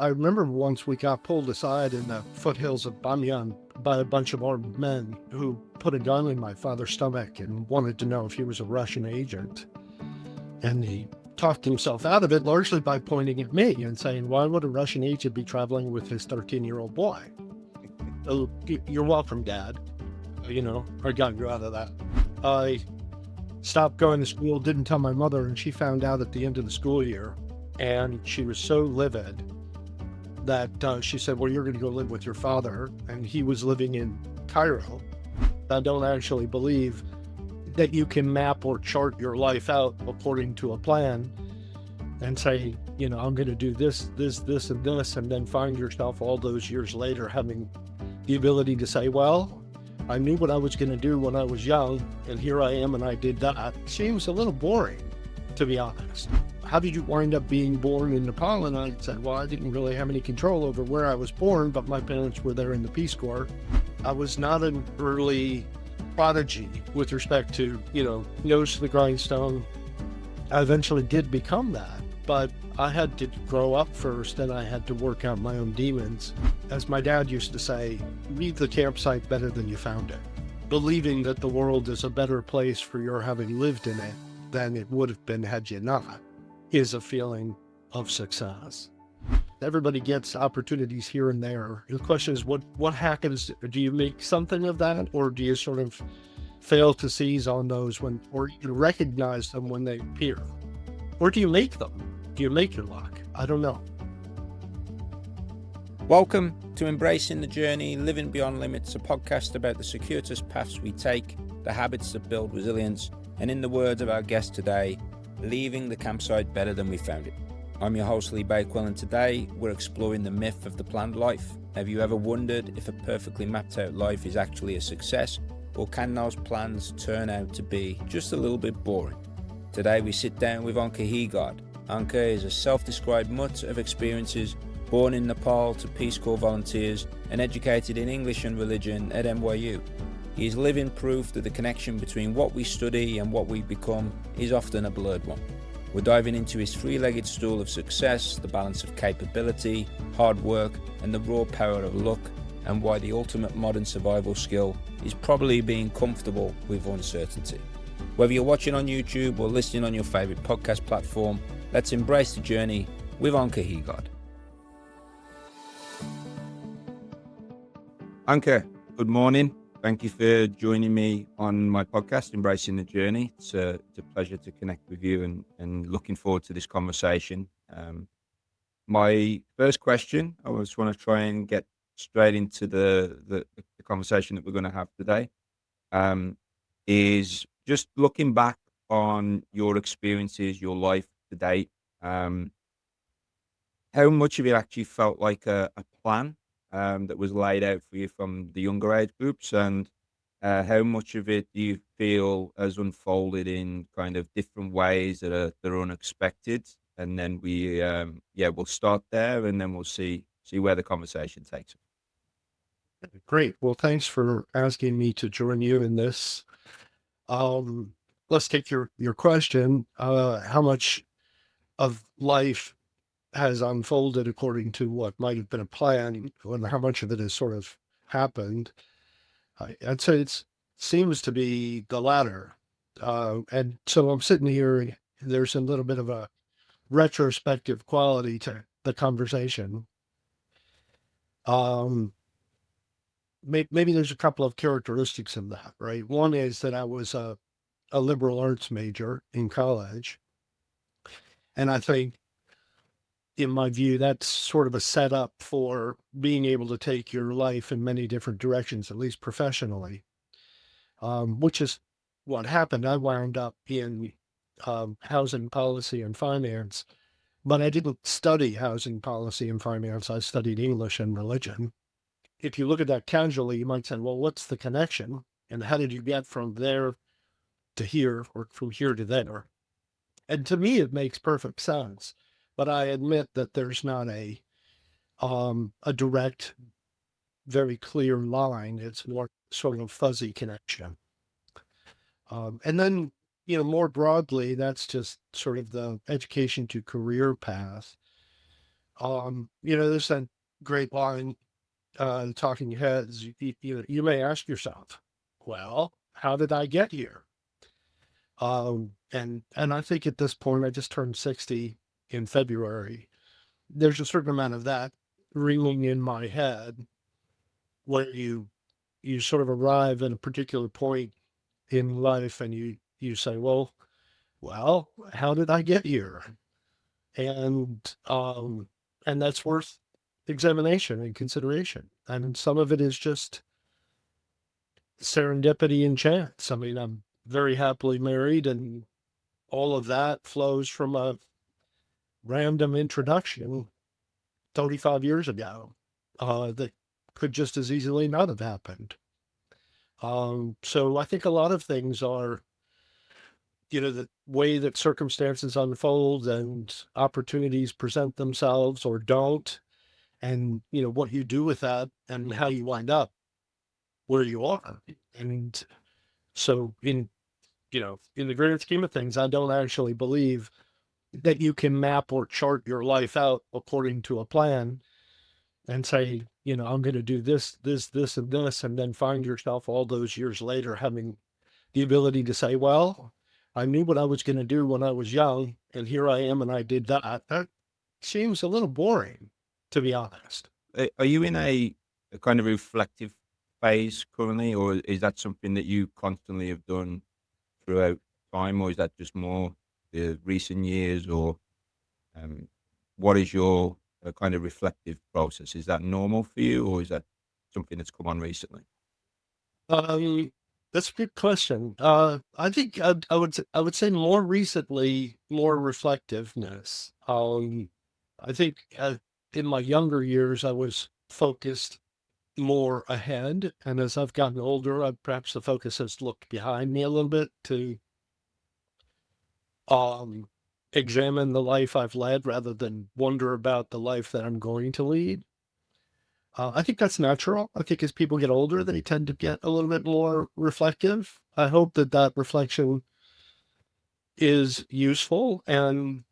I remember once we got pulled aside in the foothills of Bamyan by a bunch of armed men who put a gun in my father's stomach and wanted to know if he was a Russian agent. And he talked himself out of it largely by pointing at me and saying, why would a Russian agent be traveling with his 13-year-old boy? Oh, you're welcome, Dad. I got you out of that. I stopped going to school, didn't tell my mother, and she found out at the end of the school year. And she was so livid that she said, well, you're going to go live with your father. And he was living in Cairo. I don't actually believe that you can map or chart your life out according to a plan and say, I'm going to do this, and this, and then find yourself all those years later having the ability to say, well, I knew what I was going to do when I was young, and here I am, and I did that. It seems a little boring, to be honest. How did you wind up being born in Nepal? And I said, well, I didn't really have any control over where I was born, but my parents were there in the Peace Corps. I was not an early prodigy with respect to, nose to the grindstone. I eventually did become that, but I had to grow up first, and I had to work out my own demons. As my dad used to say, leave the campsite better than you found it. Believing that the world is a better place for your having lived in it than it would have been had you not is a feeling of success. Everybody gets opportunities here and there. The question is, what happens? Do you make something of that, or do you sort of fail to seize on those or you recognize them when they appear? Or do you make them? Do you make your luck? I don't know. Welcome to Embracing the Journey, Living Beyond Limits, a podcast about the circuitous paths we take, the habits that build resilience, and in the words of our guest today, leaving the campsite better than we found it. I'm your host, Lee Bakewell, and today we're exploring the myth of the planned life. Have you ever wondered if a perfectly mapped out life is actually a success, or can those plans turn out to be just a little bit boring? Today we sit down with Anker Heegaard. Anker is a self-described mutt of experiences, born in Nepal to Peace Corps volunteers and educated in English and religion at NYU. He is living proof that the connection between what we study and what we become is often a blurred one. We're diving into his three-legged stool of success, the balance of capability, hard work, and the raw power of luck, and why the ultimate modern survival skill is probably being comfortable with uncertainty. Whether you're watching on YouTube or listening on your favorite podcast platform, let's embrace the journey with Anker Heegaard. Anker, good morning. Thank you for joining me on my podcast, Embracing the Journey. It's a pleasure to connect with you and looking forward to this conversation. My first question, I just want to try and get straight into the conversation that we're going to have today, is just looking back on your experiences, your life to date. How much of it actually felt like a plan that was laid out for you from the younger age groups, and how much of it do you feel has unfolded in kind of different ways that are unexpected? And then we'll start there, and then we'll see where the conversation takes us. Great. Well, thanks for asking me to join you in this. Let's take your question. How much of life has unfolded according to what might have been a plan, and how much of it has sort of happened? I'd say it seems to be the latter. And so I'm sitting here, there's a little bit of a retrospective quality to the conversation. Maybe there's a couple of characteristics in that, right? One is that I was a liberal arts major in college. And I think, in my view, that's sort of a setup for being able to take your life in many different directions, at least professionally, which is what happened. I wound up in housing policy and finance, but I didn't study housing policy and finance. I studied English and religion. If you look at that casually, you might say, well, what's the connection? And how did you get from there to here, or from here to there? And to me, it makes perfect sense. But I admit that there's not a direct, very clear line. It's more sort of fuzzy connection. And then, more broadly, that's just sort of the education to career path. There's that great line, Talking Heads. You may ask yourself, well, how did I get here? And I think at this point, I just turned 60 in February. There's a certain amount of that ringing in my head when you sort of arrive at a particular point in life and you say, well, how did I get here? And and that's worth examination and consideration. And some of it is just serendipity and chance. I mean, I'm very happily married, and all of that flows from a random introduction 35 years ago that could just as easily not have happened. So I think a lot of things are, the way that circumstances unfold and opportunities present themselves or don't, and, what you do with that and how you wind up where you are. And so in the greater scheme of things, I don't actually believe that you can map or chart your life out according to a plan and say, I'm going to do this, and this, and then find yourself all those years later having the ability to say, well, I knew what I was going to do when I was young, and here I am, and I did that. That seems a little boring, to be honest. Are you in a kind of reflective phase currently, or is that something that you constantly have done throughout time, or is that just more the recent years, or um, what is your kind of reflective process? Is that normal for you, or is that something that's come on recently? Um, that's a good question. I think I would say more recently, more reflectiveness. I think in my younger years, I was focused more ahead, and as I've gotten older, perhaps the focus has looked behind me a little bit to um examine the life I've led rather than wonder about the life that I'm going to lead. I think that's natural. I think as people get older, they tend to get a little bit more reflective. I hope that that reflection is useful and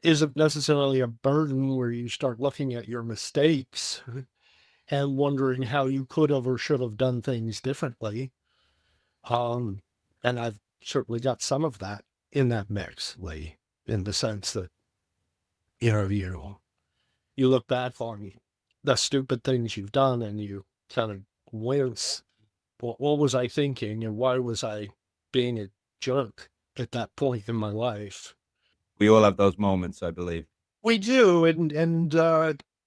isn't necessarily a burden where you start looking at your mistakes and wondering how you could have or should have done things differently. Um, and I've certainly got some of that in that mix, Lee, in the sense that, you look back on the stupid things you've done and you kind of wince. What was I thinking, and why was I being a jerk at that point in my life? We all have those moments, I believe. We do, and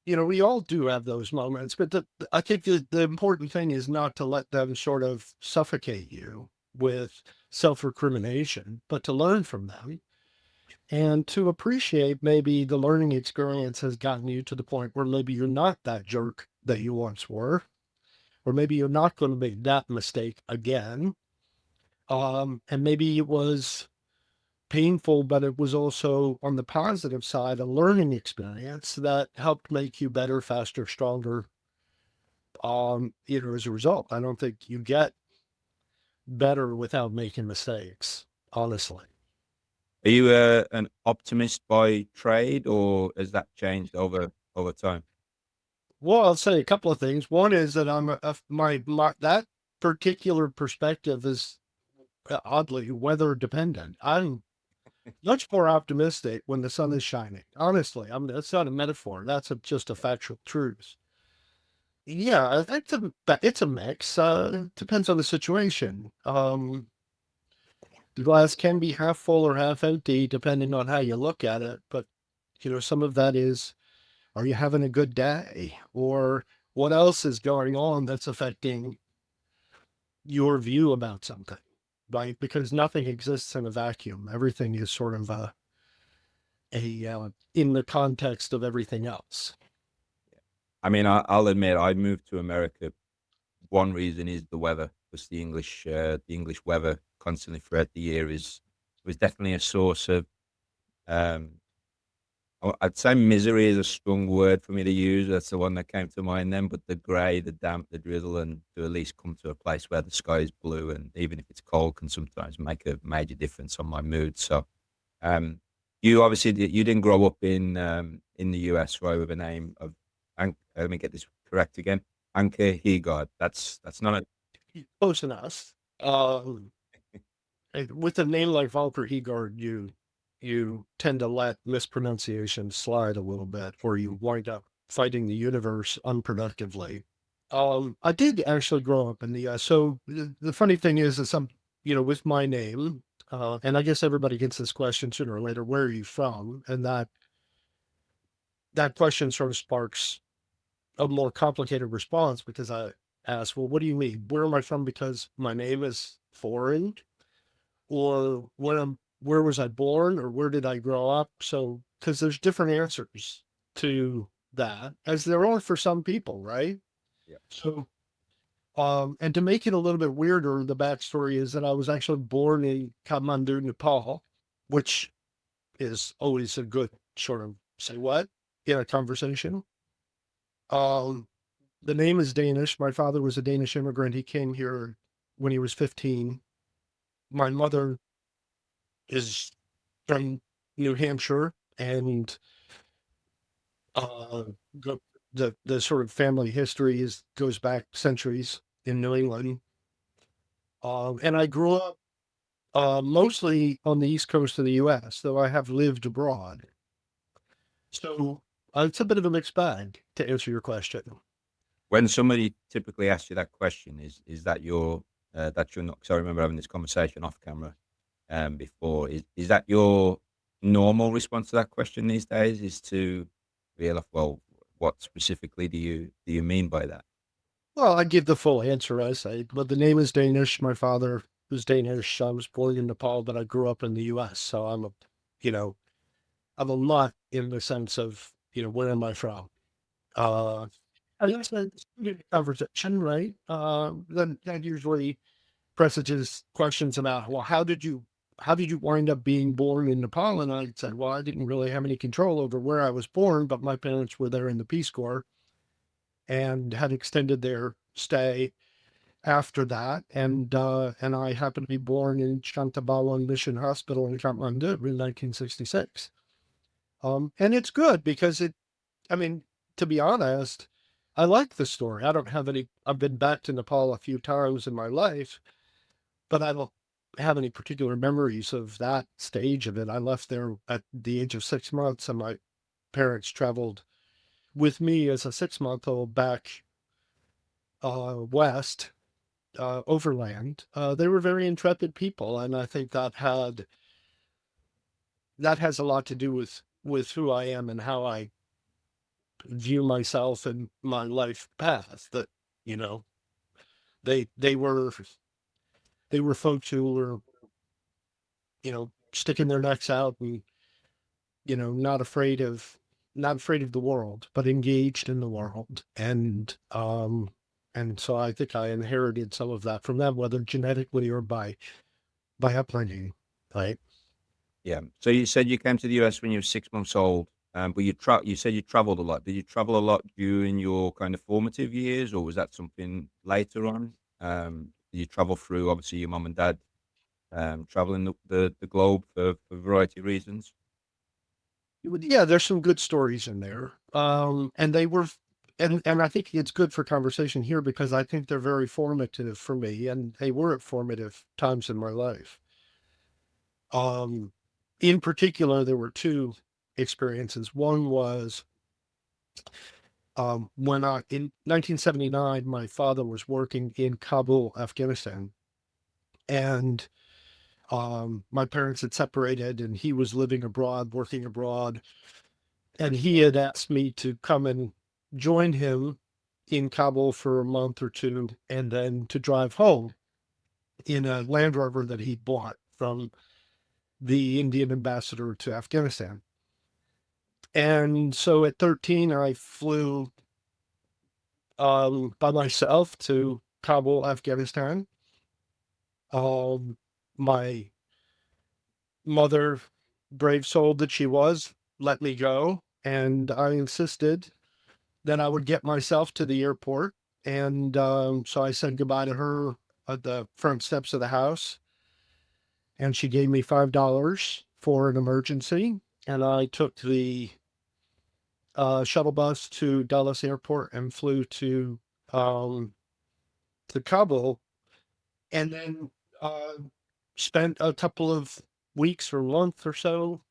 we all do have those moments. But I think the important thing is not to let them sort of suffocate you with self-recrimination, but to learn from them and to appreciate maybe the learning experience has gotten you to the point where maybe you're not that jerk that you once were, or maybe you're not going to make that mistake again. And maybe it was painful, but it was also on the positive side, a learning experience that helped make you better, faster, stronger. As a result, I don't think you get better without making mistakes, honestly. Are you an optimist by trade, or has that changed over time? Well, I'll say a couple of things. One is that my that particular perspective is oddly weather dependent. I'm much more optimistic when the sun is shining. Honestly, that's not a metaphor. That's just a factual truth. Yeah, it's a mix. Depends on the situation. The glass can be half full or half empty, depending on how you look at it. But some of that is, are you having a good day, or what else is going on that's affecting your view about something, right? Because nothing exists in a vacuum. Everything is sort of in the context of everything else. I mean, I'll admit I moved to America. One reason is the weather, because the English weather constantly throughout the year is was definitely a source of. Um, I'd say misery is a strong word for me to use. That's the one that came to mind then. But the grey, the damp, the drizzle, and to at least come to a place where the sky is blue, and even if it's cold, can sometimes make a major difference on my mood. So, um, You obviously you didn't grow up in the US, right? With a name of let me get this correct again. Anker Heegaard. That's not a Close enough. With a name like Valker Heegaard, you tend to let mispronunciation slide a little bit, or you wind up fighting the universe unproductively. I did actually grow up in the US. So the funny thing is some, with my name, and I guess everybody gets this question sooner or later, where are you from? And that question sort of sparks a more complicated response because I ask, well, what do you mean? Where am I from? Because my name is foreign, or where was I born, or where did I grow up? So, because there's different answers to that, as there are for some people, right? yeah. So, and to make it a little bit weirder, the backstory is that I was actually born in Kathmandu, Nepal, which is always a good sort of say what in a conversation. Um, the name is Danish. My father was a Danish immigrant. He came here when he was 15. My mother is from New Hampshire, and uh, the sort of family history goes back centuries in New England. And I grew up mostly on the east coast of the U.S., though I have lived abroad. So it's a bit of a mixed bag to answer your question. When somebody typically asks you that question, is that that's your not? Because I remember having this conversation off camera before. Is that your normal response to that question these days? Is to realize, well, what specifically do you mean by that? Well, I give the full answer. I say, but the name is Danish. My father was Danish. I was born in Nepal, but I grew up in the U.S. So you know, I'm a lot in the sense of, where am I from? Uh, I guess that's a good conversation, right? Then that usually presages questions about, well, how did you wind up being born in Nepal? And I said, well, I didn't really have any control over where I was born, but my parents were there in the Peace Corps and had extended their stay after that. And I happened to be born in Chantabawan Mission Hospital in Kathmandu in 1966. And it's good because I mean, to be honest, I like the story. I don't have any, I've been back to Nepal a few times in my life, but I don't have any particular memories of that stage of it. I left there at the age of 6 months, and my parents traveled with me as a 6-month-old back west, overland. They were very intrepid people, and I think that has a lot to do with who I am and how I view myself and my life path. That you know they they were they were folks who were sticking their necks out and not afraid of the world, but engaged in the world. And so I think I inherited some of that from them, whether genetically or by upbringing. Right. Yeah. So you said you came to the US when you were 6 months old, but you said you traveled a lot. Did you travel a lot during your kind of formative years, or was that something later on? Did you travel through obviously your mum and dad traveling the globe for a variety of reasons? Yeah, there's some good stories in there. And they were, and I think it's good for conversation here because I think they're very formative for me, and they were at formative times in my life. Um, in particular, there were two experiences. One was when in 1979, my father was working in Kabul, Afghanistan, and my parents had separated, and he was living abroad, working abroad, and he had asked me to come and join him in Kabul for a month or two, and then to drive home in a Land Rover that he bought from the Indian ambassador to Afghanistan. And so at 13, I flew by myself to Kabul, Afghanistan. My mother, brave soul that she was, let me go. And I insisted that I would get myself to the airport. And so I said goodbye to her at the front steps of the house. And she gave me $5 for an emergency. and I took the shuttle bus to Dallas Airport and flew um, to Kabul, and then uh, spent a couple of weeks or month or so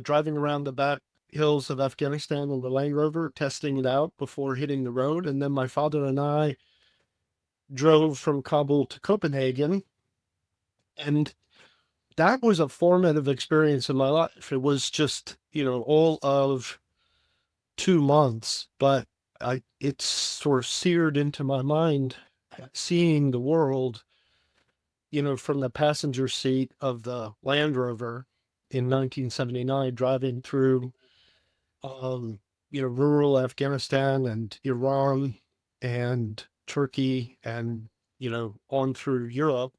driving around the back hills of Afghanistan on the Land Rover, testing it out before hitting the road. And then my father and I drove from Kabul to Copenhagen, and that was a formative experience in my life. It was just, all of 2 months, but it's sort of seared into my mind, seeing the world, from the passenger seat of the Land Rover in 1979, driving through, um, rural Afghanistan and Iran and Turkey and, on through Europe.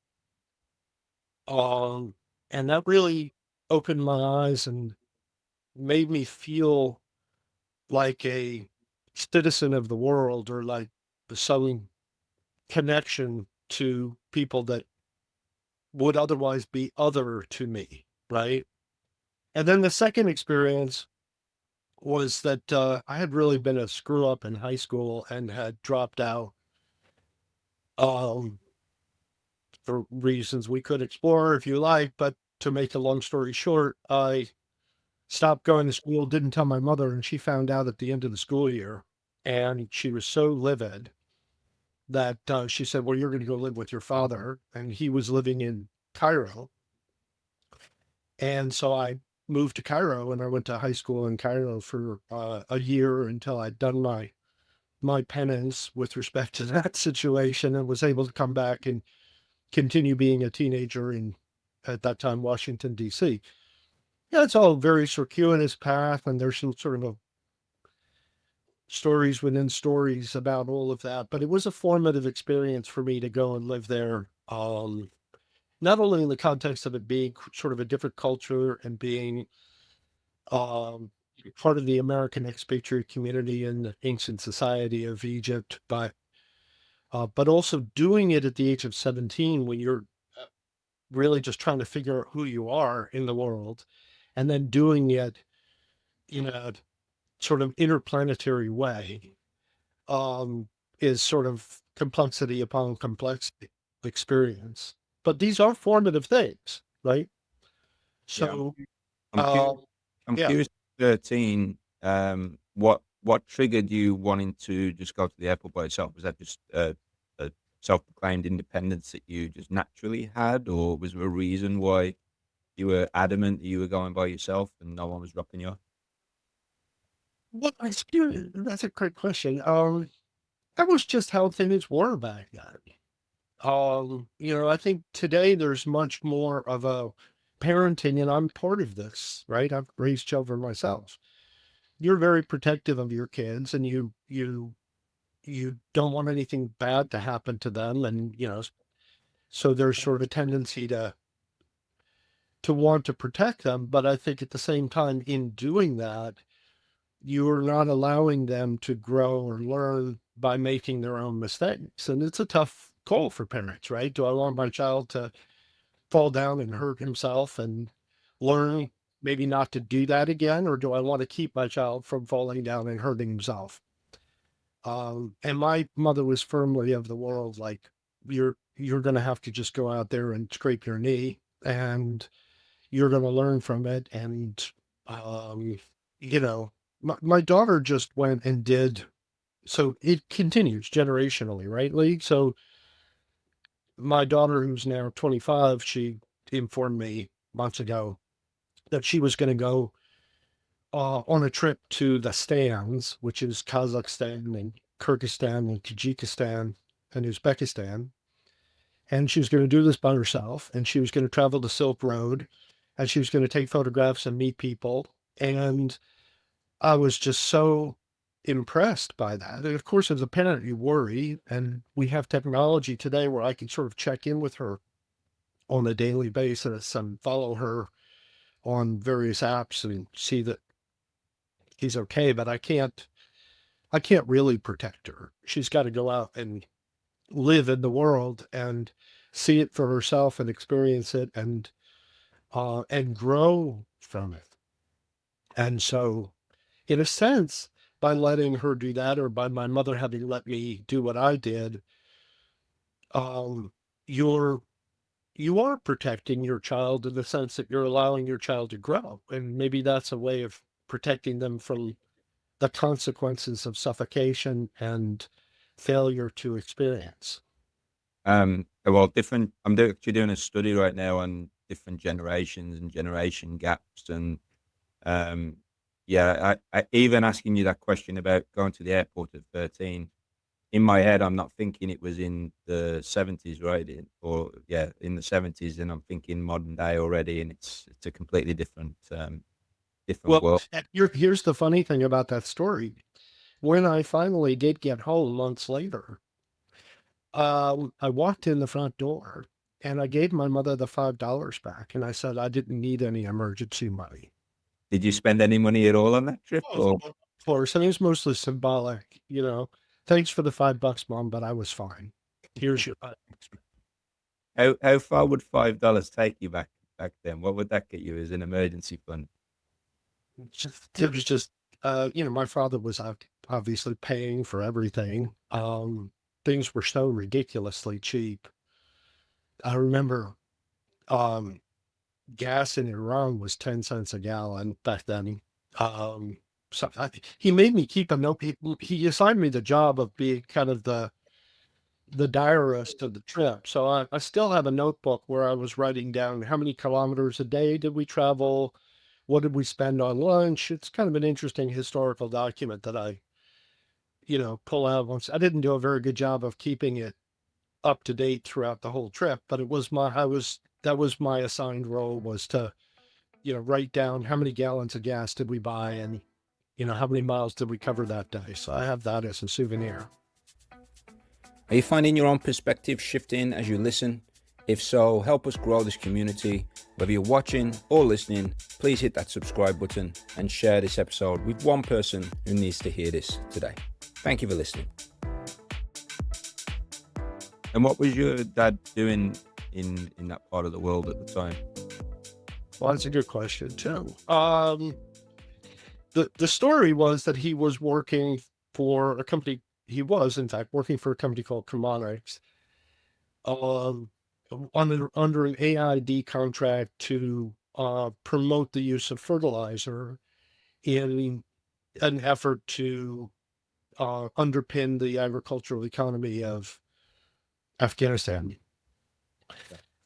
Um, and that really opened my eyes and made me feel like a citizen of the world, or like some connection to people that would otherwise be other to me, right? And then the second experience was that I had really been a screw up in high school and had dropped out, um, for reasons we could explore if you like. But to make a long story short, I stopped going to school, didn't tell my mother, and she found out at the end of the school year. And she was so livid that she said, "Well, you're going to go live with your father." And he was living in Cairo. And so I moved to Cairo, and I went to high school in Cairo for a year until I'd done my penance with respect to that situation, and was able to come back and continue being a teenager in, at that time, Washington, D.C. Yeah, it's all a very circuitous path, and there's some sort of a stories within stories about all of that. But it was a formative experience for me to go and live there. Not only in the context of it being sort of a different culture and being um, part of the American expatriate community in the ancient society of Egypt, but also doing it at the age of 17, when you're really just trying to figure out who you are in the world, and then doing it in a sort of interplanetary way, um, is sort of complexity upon complexity experience. But these are formative things, right? Yeah. So, I'm curious. uh, I'm yeah. curious. 13. What triggered you wanting to just go to the airport by yourself? Was that just a self-proclaimed independence that you just naturally had, or was there a reason why you were adamant that you were going by yourself and no one was dropping you off? What I That's a great question. That was just how things were back then. I think today there's much more of a parenting, and I'm part of this, right? I've raised children myself. You're very protective of your kids, and you don't want anything bad to happen to them, and so there's sort of a tendency to want to protect them. But I think at the same time, in doing that, you're not allowing them to grow or learn by making their own mistakes. And it's a tough call for parents, right? Do I want my child to fall down and hurt himself and learn maybe not to do that again? Or do I want to keep my child from falling down and hurting himself? And my mother was firmly of the world, like, you're going to have to just go out there and scrape your knee, and you're going to learn from it. And, um, you know, my daughter just went and did, so it continues generationally, right, Lee? So my daughter, who's now 25, she informed me months ago that she was going to go on a trip to the stands, which is Kazakhstan and Kyrgyzstan and Tajikistan and Uzbekistan. And she was going to do this by herself. And she was going to travel the Silk Road, and she was going to take photographs and meet people. And I was just so impressed by that. And of course, as a parent, you worry. And we have technology today where I can sort of check in with her on a daily basis and follow her on various apps and see that he's okay. But I can't really protect her. She's got to go out and live in the world and see it for herself and experience it, and grow from it. And so, in a sense, by letting her do that, or by my mother having let me do what I did, um, you're you are protecting your child in the sense that you're allowing your child to grow. And maybe that's a way of protecting them from the consequences of suffocation and failure to experience. Well, different. Actually doing a study right now on different generations and generation gaps, and um, yeah, I even asking you that question about going to the airport at 13. In my head, I'm not thinking it was in the 70s, right? Or yeah, in the 70s, and I'm thinking modern day already, and it's a completely different Well, world. here's the funny thing about that story. When I finally did get home months later, I walked in the front door and I gave my mother the $5 back. And I said I didn't need any emergency money. Did you spend any money at all on that trip, Oh, or of course. And it was mostly symbolic, you know. Thanks for the $5, Mom, but I was fine. Here's your how far would $5 take you back then? What would that get you as an emergency fund? it was just my father was obviously paying for everything. Things were so ridiculously cheap. I remember um gas in Iran was 10 cents a gallon back then. Um, so he made me keep a note. He assigned me the job of being kind of the diarist of the trip. So I still have a notebook where I was writing down how many kilometers a day did we travel, what did we spend on lunch. It's kind of an interesting historical document that I, pull out once. I didn't do a very good job of keeping it up to date throughout the whole trip, but it was that was my assigned role, was to write down how many gallons of gas did we buy, and, how many miles did we cover that day. So I have that as a souvenir. Are you finding your own perspective shifting as you listen? If so, help us grow this community. Whether you're watching or listening, please hit that subscribe button and share this episode with one person who needs to hear this today. Thank you for listening. And what was your dad doing in that part of the world at the time? Well, that's a good question too. The story was that he was working for a company. He was, in fact, working for a company called Commonics, um, under an AID contract to promote the use of fertilizer in an effort to underpin the agricultural economy of Afghanistan.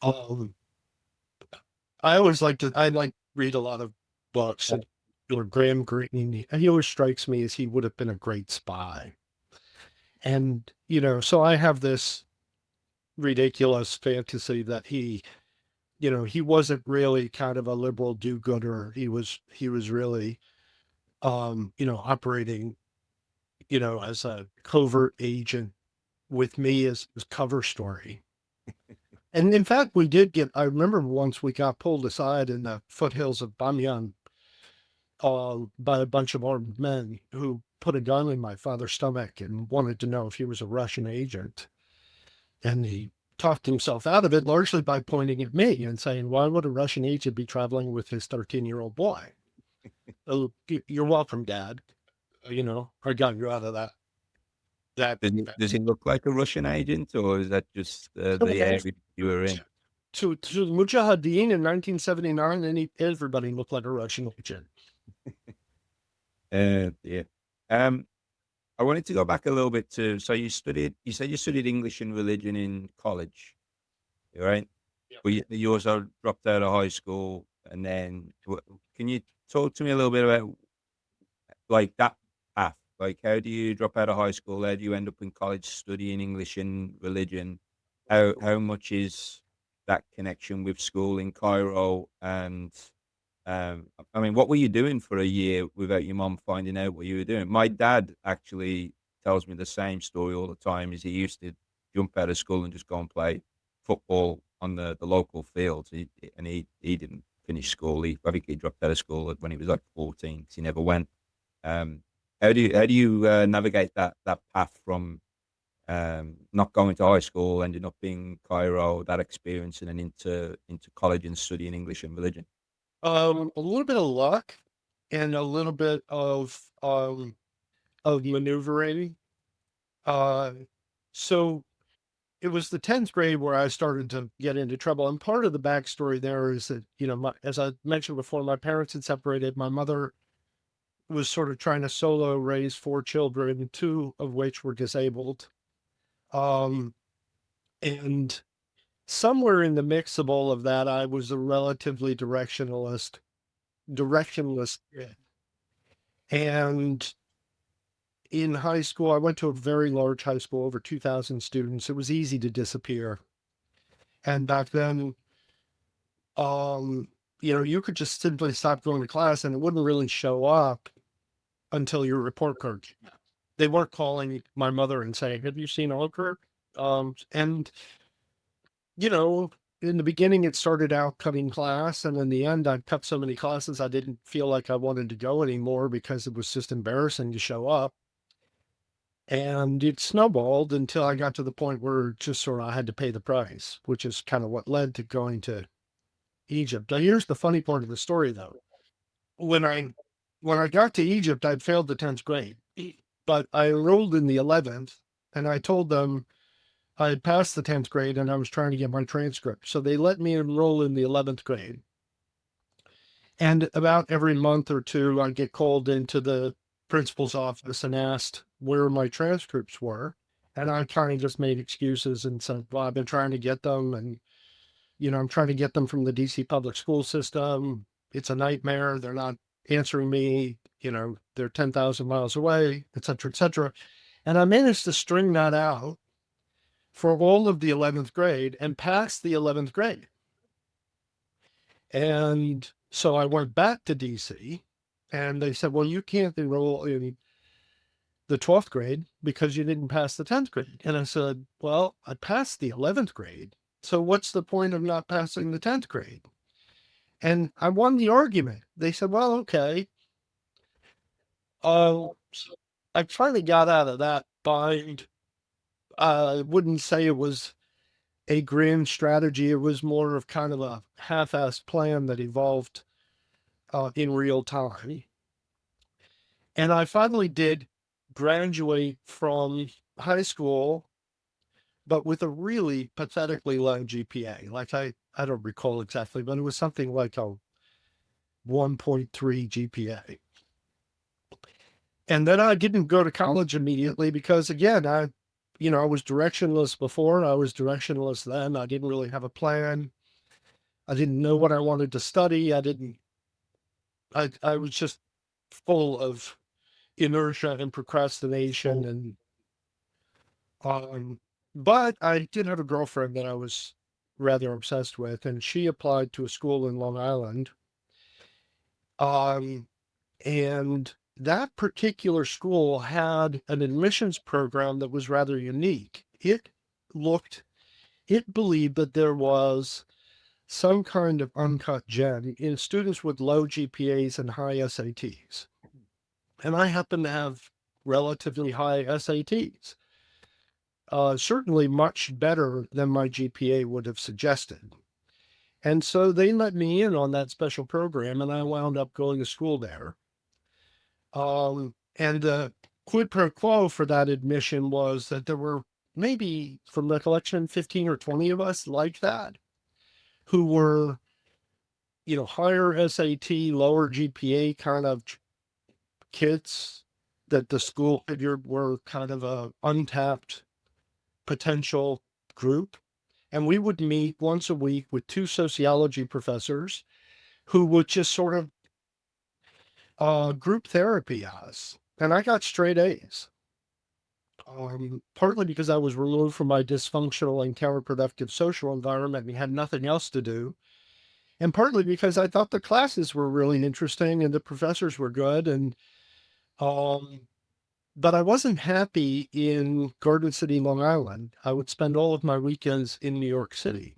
Um, I like read a lot of books, and Graham Greene, he always strikes me as he would have been a great spy. And, so I have this ridiculous fantasy that he wasn't really kind of a liberal do-gooder. He was really, operating, as a covert agent with me as cover story. And in fact, I remember once we got pulled aside in the foothills of Bamyan by a bunch of armed men who put a gun in my father's stomach and wanted to know if he was a Russian agent. And he talked himself out of it largely by pointing at me and saying, why would a Russian agent be traveling with his 13-year-old boy? Oh, you're welcome, Dad. I got you out of that. Does he look like a Russian agent, or is that just the area you were in? To the Mujahideen in 1979, everybody looked like a Russian agent. Yeah. I wanted to go back a little bit to, so you said you studied English and religion in college, right? Yeah. But you also dropped out of high school, and then can you talk to me a little bit about like that path? Like, how do you drop out of high school? How do you end up in college studying English and religion? How much is that connection with school in Cairo? And I mean, what were you doing for a year without your mom finding out what you were doing? My dad actually tells me the same story all the time. Is he used to jump out of school and just go and play football on the local fields. He didn't finish school. I think he dropped out of school when he was like 14 because he never went. Um, how do you navigate that path from not going to high school, ending up in Cairo, that experience, and then into college and studying English and religion? A little bit of luck. and a little bit of maneuvering. Uh, so it was the 10th grade where I started to get into trouble. And part of the backstory there is that, as I mentioned before, my parents had separated. My mother was sort of trying to solo raise 4 children, two of which were disabled. Um, and somewhere in the mix of all of that, I was a relatively directionless kid. And in high school, I went to a very large high school, over 2,000 students. It was easy to disappear. And back then, um, you could just simply stop going to class and it wouldn't really show up until your report card came out. They weren't calling my mother and saying, "Have you seen Anker?" And, you know, in the beginning, it started out cutting class. And in the end, I cut so many classes, I didn't feel like I wanted to go anymore because it was just embarrassing to show up. And it snowballed until I got to the point where just sort of I had to pay the price, which is kind of what led to going to Egypt. Now, here's the funny part of the story, though. When I got to Egypt, I'd failed the 10th grade, but I enrolled in the 11th, and I told them I had passed the 10th grade and I was trying to get my transcript. So they let me enroll in the 11th grade. And about every month or two, I'd get called into the principal's office and asked where my transcripts were. And I kind of just made excuses and said, well, I've been trying to get them. And, I'm trying to get them from the DC public school system. It's a nightmare. They're not answering me. They're 10,000 miles away, et cetera, et cetera. And I managed to string that out for all of the 11th grade and pass the 11th grade. And so I went back to DC and they said, well, you can't enroll in the 12th grade because you didn't pass the 10th grade. And I said, well, I passed the 11th grade. So what's the point of not passing the 10th grade? And I won the argument. They said, well, okay. So I finally got out of that bind. I wouldn't say it was a grand strategy. It was more of kind of a half-assed plan that evolved in real time. And I finally did graduate from high school, but with a really pathetically low GPA. Like I don't recall exactly, but it was something like a 1.3 GPA. And then I didn't go to college immediately because, again, I was directionless before. I was directionless then. I didn't really have a plan. I didn't know what I wanted to study. I was just full of inertia and procrastination. And, but I did have a girlfriend that I was rather obsessed with, and she applied to a school in Long Island. And that particular school had an admissions program that was rather unique. It believed that there was some kind of uncut gem in students with low GPAs and high SATs. And I happen to have relatively high SATs, certainly much better than my GPA would have suggested. And so they let me in on that special program, and I wound up going to school there. And the quid pro quo for that admission was that there were maybe, from recollection, 15 or 20 of us like that who were, higher SAT, lower GPA kind of kids that the school figured were kind of a untapped potential group. And we would meet once a week with two sociology professors who would just sort of group therapy us. And I got straight A's. Partly because I was removed from my dysfunctional and counterproductive social environment and had nothing else to do. And partly because I thought the classes were really interesting and the professors were good. And, but I wasn't happy in Garden City, Long Island. I would spend all of my weekends in New York City.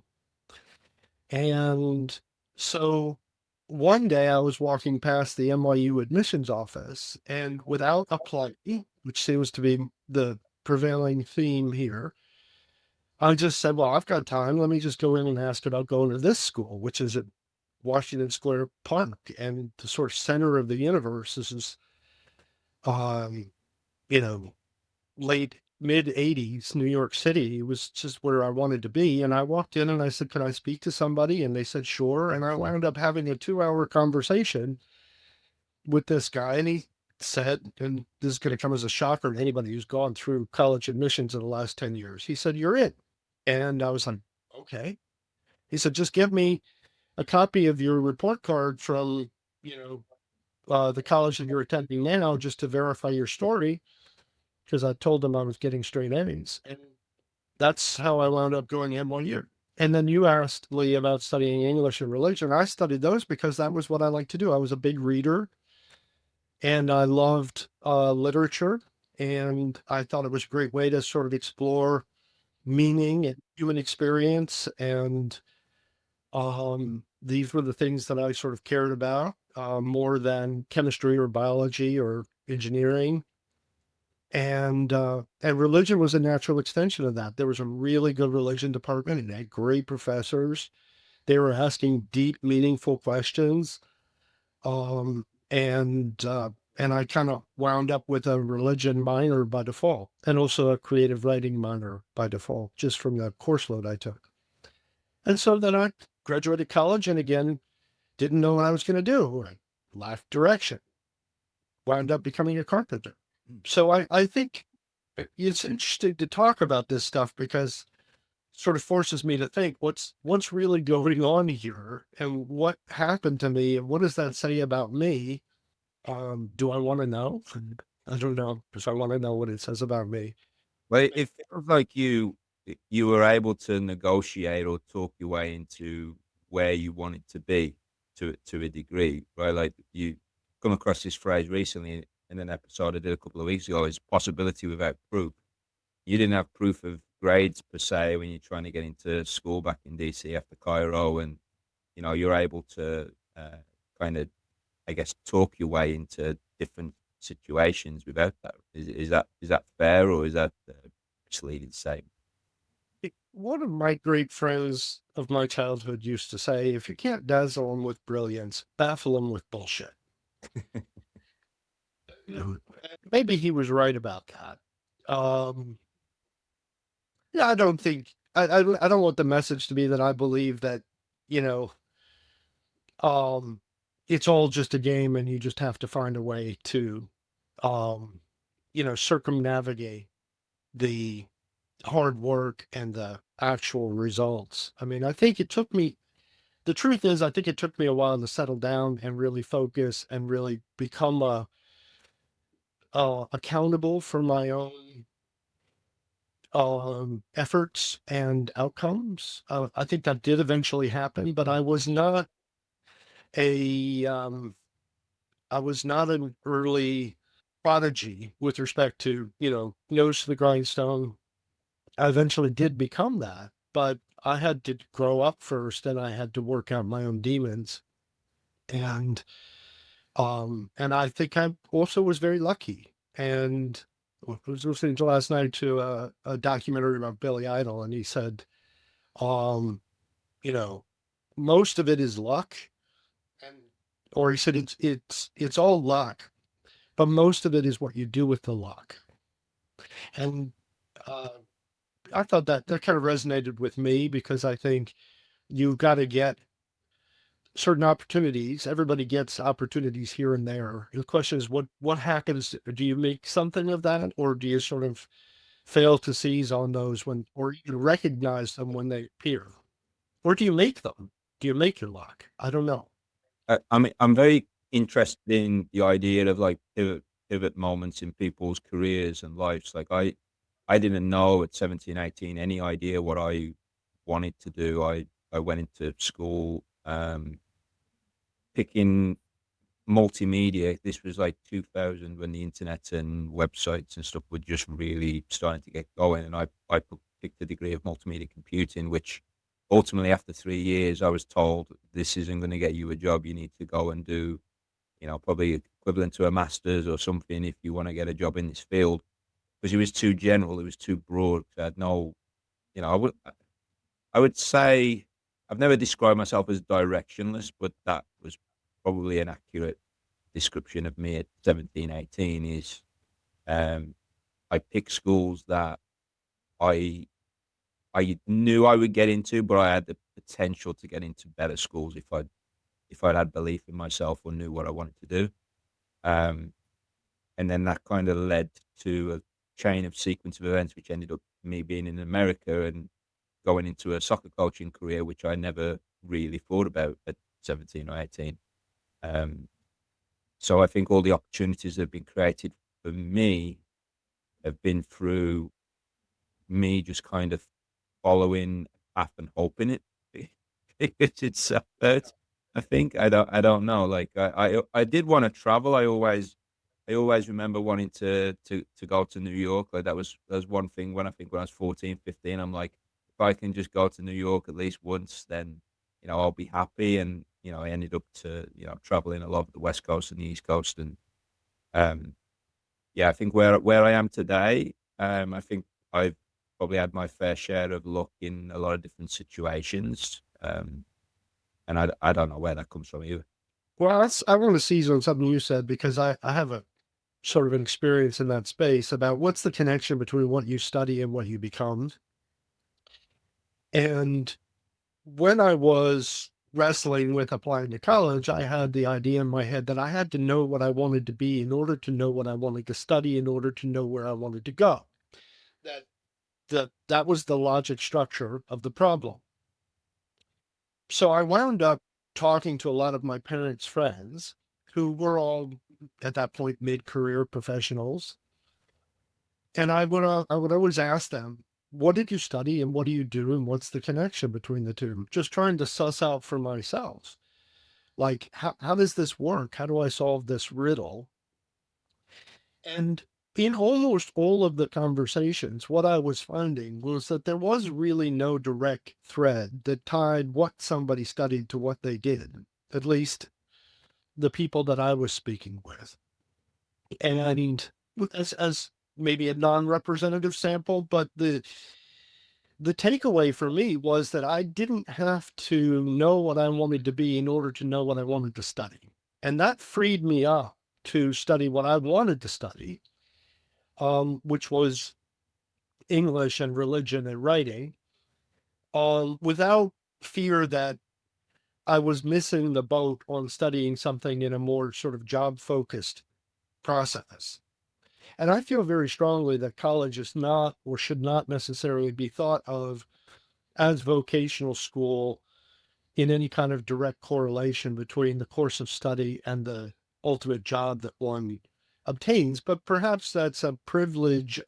And so one day I was walking past the NYU admissions office, and without applying, which seems to be the prevailing theme here, I just said, well, I've got time. Let me just go in and ask about going to this school, which is Washington Square Park, and the sort of center of the universe. This is, um, you know, late mid 80s New York City. It was just where I wanted to be. And I walked in and I said, "Can I speak to somebody?" And they said, "Sure." And I wound up having a 2-hour conversation with this guy. And he said, and this is going to come as a shocker to anybody who's gone through college admissions in the last 10 years. He said, "You're it." And I was like, "Okay." He said, "Just give me a copy of your report card from, you know, the college that you're attending now, just to verify your story." Because I told them I was getting straight A's. And that's how I wound up going NYU. And then you asked Lee about studying English and religion. I studied those because that was what I liked to do. I was a big reader and I loved literature. And I thought it was a great way to sort of explore meaning and human experience. And these were the things that I sort of cared about more than chemistry or biology or engineering. And religion was a natural extension of that. There was a really good religion department and they had great professors. They were asking deep, meaningful questions. Um, and I kind of wound up with a religion minor by default, and also a creative writing minor by default, just from the course load I took. And so then I graduated college and again, didn't know what I was going to do. I left direction, wound up becoming a carpenter. So I think it's interesting to talk about this stuff because it sort of forces me to think what's really going on here and what happened to me and what does that say about me? Do I want to know? I don't know because I want to know what it says about me. Well, it feels like you were able to negotiate or talk your way into where you wanted to be to a degree, right? Like you come across this phrase recently in an episode I did a couple of weeks ago, is possibility without proof. You didn't have proof of grades per se when you're trying to get into school back in DC after Cairo, and you're able to kind of, I guess, talk your way into different situations without that. Is that fair, or is that misleading to say? One of my great friends of my childhood used to say, if you can't dazzle them with brilliance, baffle them with bullshit. Maybe he was right about that. Yeah, I don't think I don't want the message to be that I believe that, you know, um, it's all just a game and you just have to find a way to, um, circumnavigate the hard work and the actual results. I mean, I think it took me, the truth is, I think it took me a while to settle down and really focus and really become accountable for my own efforts and outcomes. I think that did eventually happen, but a um, I was not an early prodigy with respect to nose to the grindstone. I eventually did become that, but I had to grow up first, and I had to work out my own demons. And and I think I also was very lucky. And I was listening to last night to a documentary about Billy Idol, and he said, um, you know, most of it is luck, and or he said it's all luck, but most of it is what you do with the luck. And uh, I thought that kind of resonated with me because I think you've got to get certain opportunities. Everybody gets opportunities here and there. The question is, what happens? Do you make something of that, or do you sort of fail to seize on those when, or you recognize them when they appear, or do you make them? Do you make your luck? I don't know. I mean, I'm very interested in the idea of like pivot moments in people's careers and lives. Like I didn't know at 17, 18 any idea what I wanted to do. I went into school picking multimedia. This was like 2000 when the internet and websites and stuff were just really starting to get going. And I picked a degree of multimedia computing, which ultimately after 3 years, I was told this isn't going to get you a job. You need to go and do, probably equivalent to a master's or something if you want to get a job in this field. Because it was too general, it was too broad. I had no, I would say I've never described myself as directionless, but that was probably an accurate description of me at 17, 18. Is I picked schools that I I knew I would get into, but I had the potential to get into better schools if I'd had belief in myself or knew what I wanted to do. Um, and then that kind of led to a chain of sequence of events, which ended up me being in America and going into a soccer coaching career, which I never really thought about at 17 or 18. Um, so I think all the opportunities that have been created for me have been through me just kind of following a path and hoping it figures itself out. I think I don't know. Like I did want to travel. I always remember wanting to go to New York. Like that was one thing when I was 14, 15. I'm like, if I can just go to New York at least once, then I'll be happy. And I ended up to traveling all over the West Coast and the East Coast, and um, yeah, I think where I am today, I think I've probably had my fair share of luck in a lot of different situations, and I don't know where that comes from either. Well, I want to seize on something you said because I have a sort of an experience in that space about what's the connection between what you study and what you become. And when I was wrestling with applying to college, I had the idea in my head that I had to know what I wanted to be in order to know what I wanted to study, in order to know where I wanted to go. That that was the logic structure of the problem. So I wound up talking to a lot of my parents' friends who were all at that point mid-career professionals. And I would always ask them, what did you study and what do you do and what's the connection between the two? Just trying to suss out for myself. Like, how does this work? How do I solve this riddle? And in almost all of the conversations, what I was finding was that there was really no direct thread that tied what somebody studied to what they did, at least the people that I was speaking with. And as maybe a non-representative sample, but the takeaway for me was that I didn't have to know what I wanted to be in order to know what I wanted to study. And that freed me up to study what I wanted to study, which was English and religion and writing, without fear that I was missing the boat on studying something in a more sort of job focused process. And I feel very strongly that college is not or should not necessarily be thought of as vocational school in any kind of direct correlation between the course of study and the ultimate job that one obtains. But perhaps that's a privileged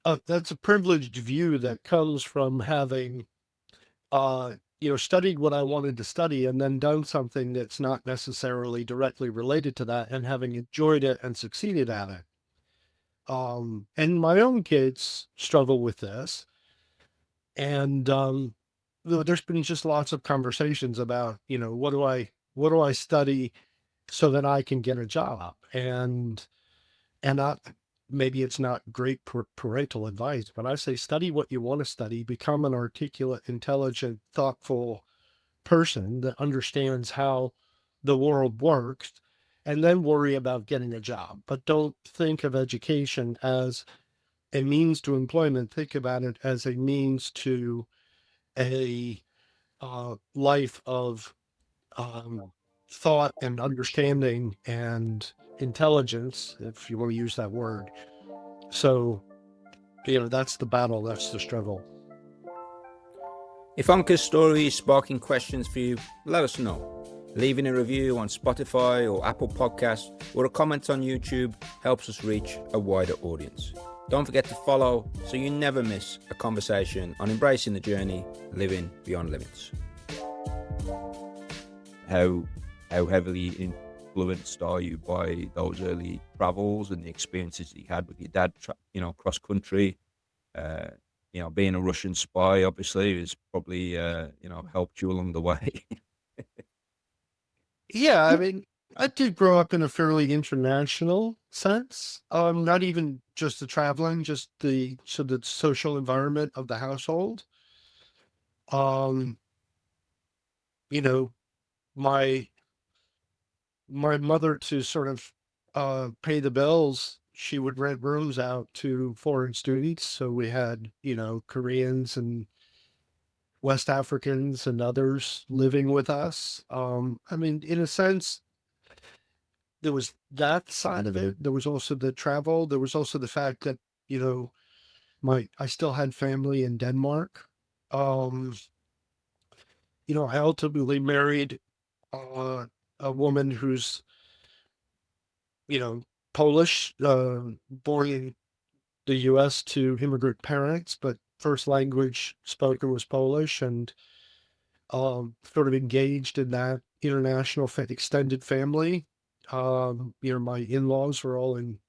view that comes from having studied what I wanted to study and then done something that's not necessarily directly related to that and having enjoyed it and succeeded at it. And my own kids struggle with this. And there's been just lots of conversations about, what do I study so that I can get a job? And maybe it's not great parental advice, but I say study what you want to study, become an articulate, intelligent, thoughtful person that understands how the world works, and then worry about getting a job. But don't think of education as a means to employment. Think about it as a means to a life of um, thought and understanding and intelligence, if you want to use that word. So, that's the battle, that's the struggle. If Anker's story is sparking questions for you, let us know. Leaving a review on Spotify or Apple Podcasts or a comment on YouTube helps us reach a wider audience. Don't forget to follow so you never miss a conversation on embracing the journey, living beyond limits. How heavily influenced are you by those early travels and the experiences that you had with your dad, cross country? Being a Russian spy obviously has probably helped you along the way. Yeah, I mean, I did grow up in a fairly international sense. Not even just the traveling, just the social environment of the household. Um, you know, my my mother to sort of pay the bills, she would rent rooms out to foreign students. So we had, Koreans and West Africans and others living with us. I mean, in a sense, there was that side of it. There was also the travel. There was also the fact that, you know, I still had family in Denmark. Um, I ultimately married uh, a woman who's, you know, Polish, born in the US to immigrant parents, but first language spoken was Polish, and sort of engaged in that international extended family. My in-laws were all in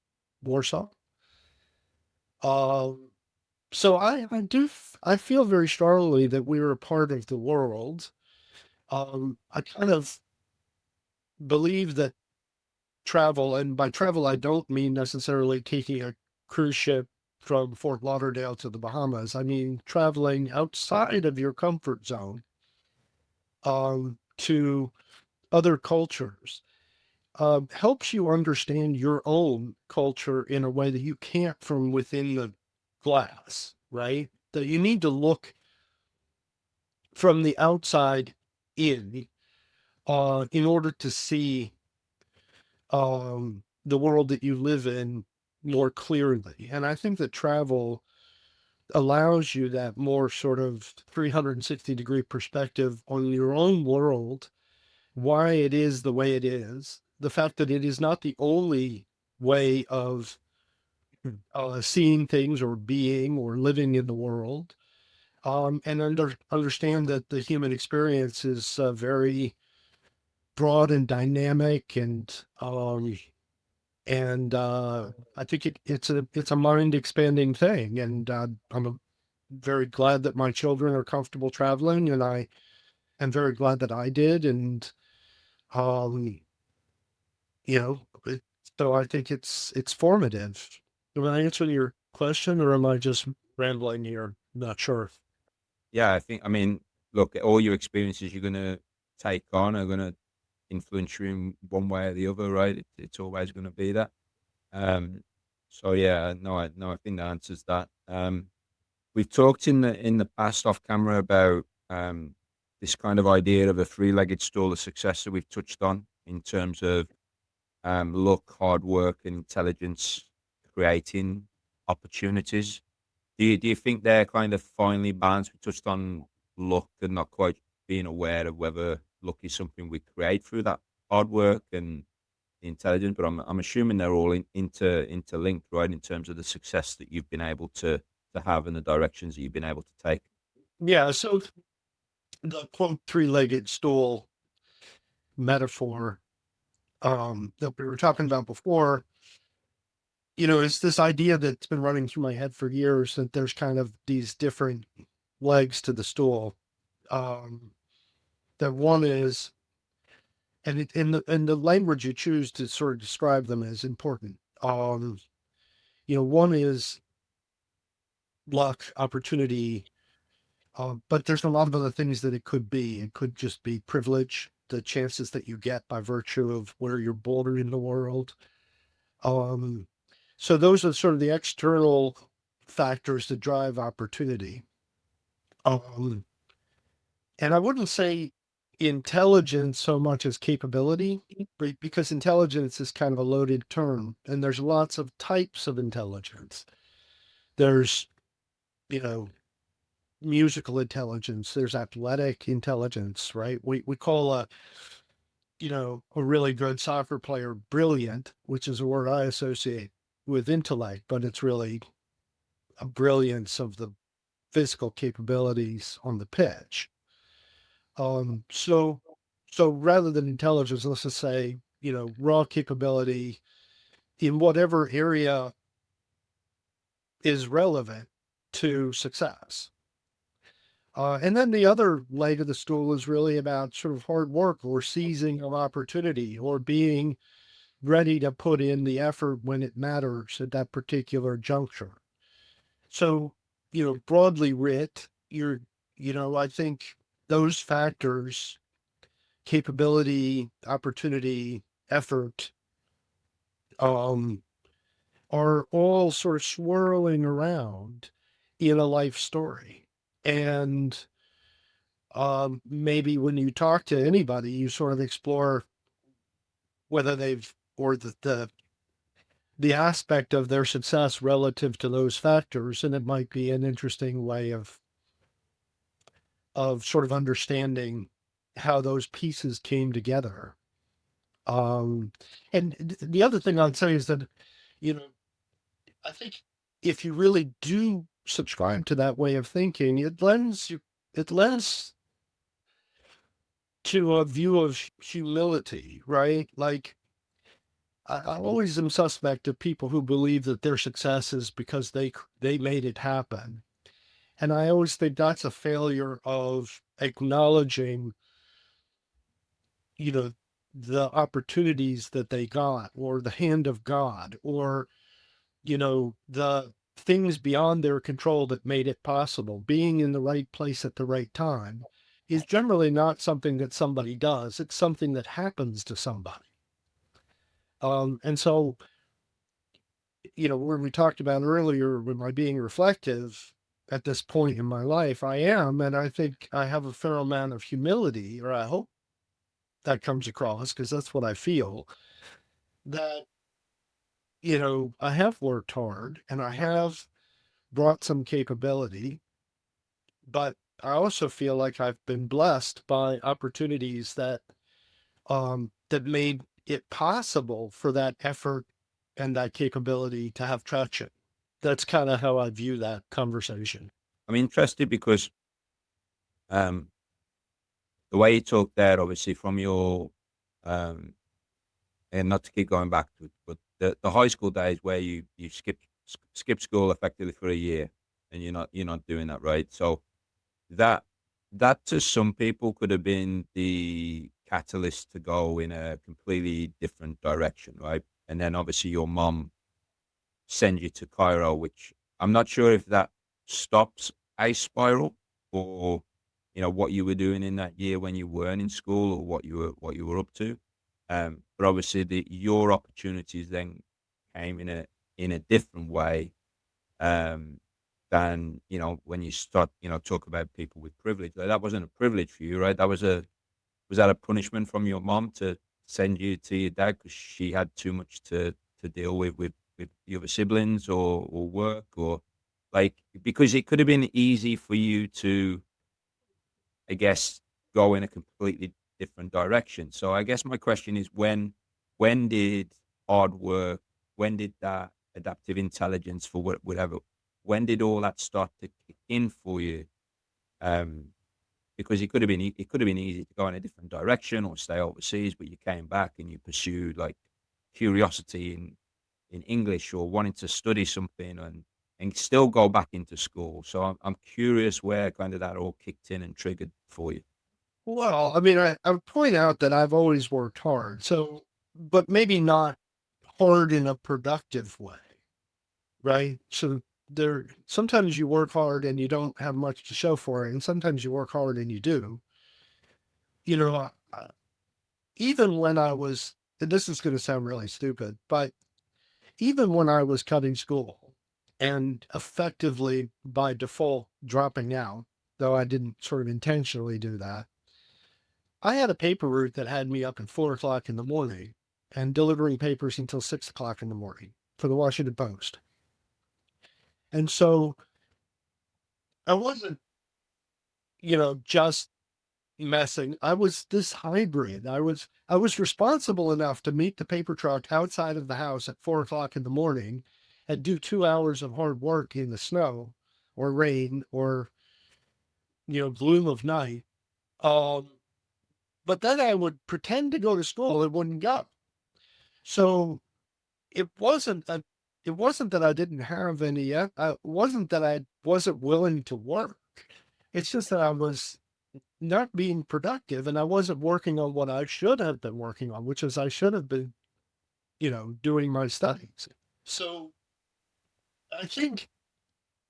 Warsaw. Um, so I feel very strongly that we were a part of the world. I kind of believe that travel, and by travel I don't mean necessarily taking a cruise ship from Fort Lauderdale to the Bahamas. I mean traveling outside of your comfort zone, to other cultures, helps you understand your own culture in a way that you can't from within the glass, right? That you need to look from the outside in order to see the world that you live in more clearly. And I think that travel allows you that more sort of 360-degree perspective on your own world, why it is the way it is, the fact that it is not the only way of seeing things or being or living in the world, and understand that the human experience is very broad and dynamic, and I think it's a mind expanding thing, and I'm very glad that my children are comfortable traveling, and I am very glad that I did, and um, you know, it, so I think it's formative. Am I answering your question, or am I just rambling here? Not sure. Yeah, I think. I mean, look, all your experiences you're gonna take on are gonna influence you in one way or the other, right? It's always gonna be that. Um, so yeah, no, I think that answers that. We've talked in the past off camera about this kind of idea of a three-legged stool of success that we've touched on in terms of luck, hard work, and intelligence creating opportunities. Do you think they're kind of finely balanced? We touched on luck and not quite being aware of whether luck is something we create through that hard work and intelligence, but I'm assuming they're all interlinked, right? In terms of the success that you've been able to have and the directions that you've been able to take. Yeah. So the quote three-legged stool metaphor that we were talking about before, it's this idea that's been running through my head for years that there's kind of these different legs to the stool. Um, that one is, and in the language you choose to sort of describe them is important. One is luck, opportunity, but there's a lot of other things that it could be. It could just be privilege, the chances that you get by virtue of where you're born in the world. Um, so those are sort of the external factors that drive opportunity. Um, and I wouldn't say intelligence so much as capability, because intelligence is kind of a loaded term, and there's lots of types of intelligence. There's, you know, musical intelligence, there's athletic intelligence, right? We call a really good soccer player brilliant, which is a word I associate with intellect, but it's really a brilliance of the physical capabilities on the pitch. So rather than intelligence, let's just say, raw capability in whatever area is relevant to success. And then the other leg of the stool is really about sort of hard work or seizing of opportunity or being ready to put in the effort when it matters at that particular juncture. So, broadly writ, I think those factors capability, opportunity, effort, um, are all sort of swirling around in a life story. And maybe when you talk to anybody, you sort of explore whether they've, or the aspect of their success relative to those factors. And it might be an interesting way of sort of understanding how those pieces came together. Um, and the other thing I'd say is that, you know, I think if you really do subscribe to that way of thinking, it lends to a view of humility, right? Like I always am suspect of people who believe that their success is because they made it happen. And I always think that's a failure of acknowledging, you know, the opportunities that they got, or the hand of God, or, the things beyond their control that made it possible. Being in the right place at the right time is generally not something that somebody does. It's something that happens to somebody. And so, when we talked about earlier, with my being reflective at this point in my life, I am, and I think I have a fair amount of humility, or I hope that comes across, because that's what I feel, that, I have worked hard and I have brought some capability, but I also feel like I've been blessed by opportunities that made it possible for that effort and that capability to have traction. That's kind of how I view that conversation. I'm interested because um, the way you talk there, obviously, from your um, and not to keep going back to it, but the high school days where you skip school effectively for a year, and you're not doing that, right? So that that to some people could have been the catalyst to go in a completely different direction, right? And then obviously your mom send you to Cairo, which I'm not sure if that stops a spiral, or what you were doing in that year when you weren't in school, or what you were up to. But obviously your opportunities then came in a different way, um, than when you start talk about people with privilege. Like, that wasn't a privilege for you, right? Was that a punishment from your mom to send you to your dad because she had too much to deal with the other siblings, or work, or like, because it could have been easy for you to, I guess, go in a completely different direction. So I guess my question is, when did hard work, when did that adaptive intelligence, for whatever, when did all that start to kick in for you? Um, because it could have been easy to go in a different direction or stay overseas, but you came back and you pursued, like, curiosity in English, or wanting to study something, and still go back into school. So I'm curious where kind of that all kicked in and triggered for you. Well, I mean, I would point out that I've always worked hard. So, but maybe not hard in a productive way, right? So sometimes you work hard and you don't have much to show for it. And sometimes you work hard and you do. You know, even when I was, and this is going to sound really stupid, but even when I was cutting school and effectively by default dropping out, though I didn't sort of intentionally do that, I had a paper route that had me up at 4 o'clock in the morning and delivering papers until 6 o'clock in the morning for the Washington Post. And so I wasn't, just messing. I was this hybrid. I was responsible enough to meet the paper truck outside of the house at 4 o'clock in the morning and do 2 hours of hard work in the snow or rain or, gloom of night. Um, but then I would pretend to go to school and wouldn't go. So it wasn't a, it wasn't that I didn't have any, it wasn't that I wasn't willing to work. It's just that I was not being productive and I wasn't working on what I should have been working on, which is I should have been, doing my studies. So I think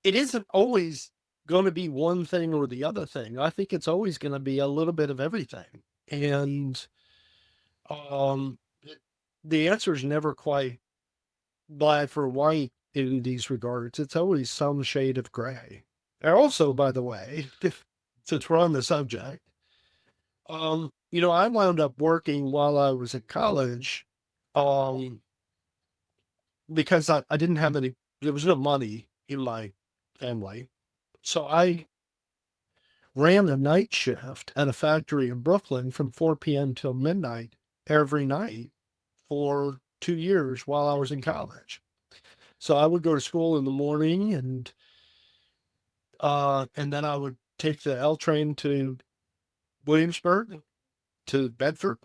it isn't always going to be one thing or the other thing. I think it's always going to be a little bit of everything. And um, the answer is never quite black or white in these regards. It's always some shade of gray. And also, by the way, since we're on the subject, I wound up working while I was at college, um, because I didn't have any, there was no money in my family. So I ran a night shift at a factory in Brooklyn from 4 p.m. till midnight every night for 2 years while I was in college. So I would go to school in the morning, and then I would take the L train to Williamsburg, to Bedford,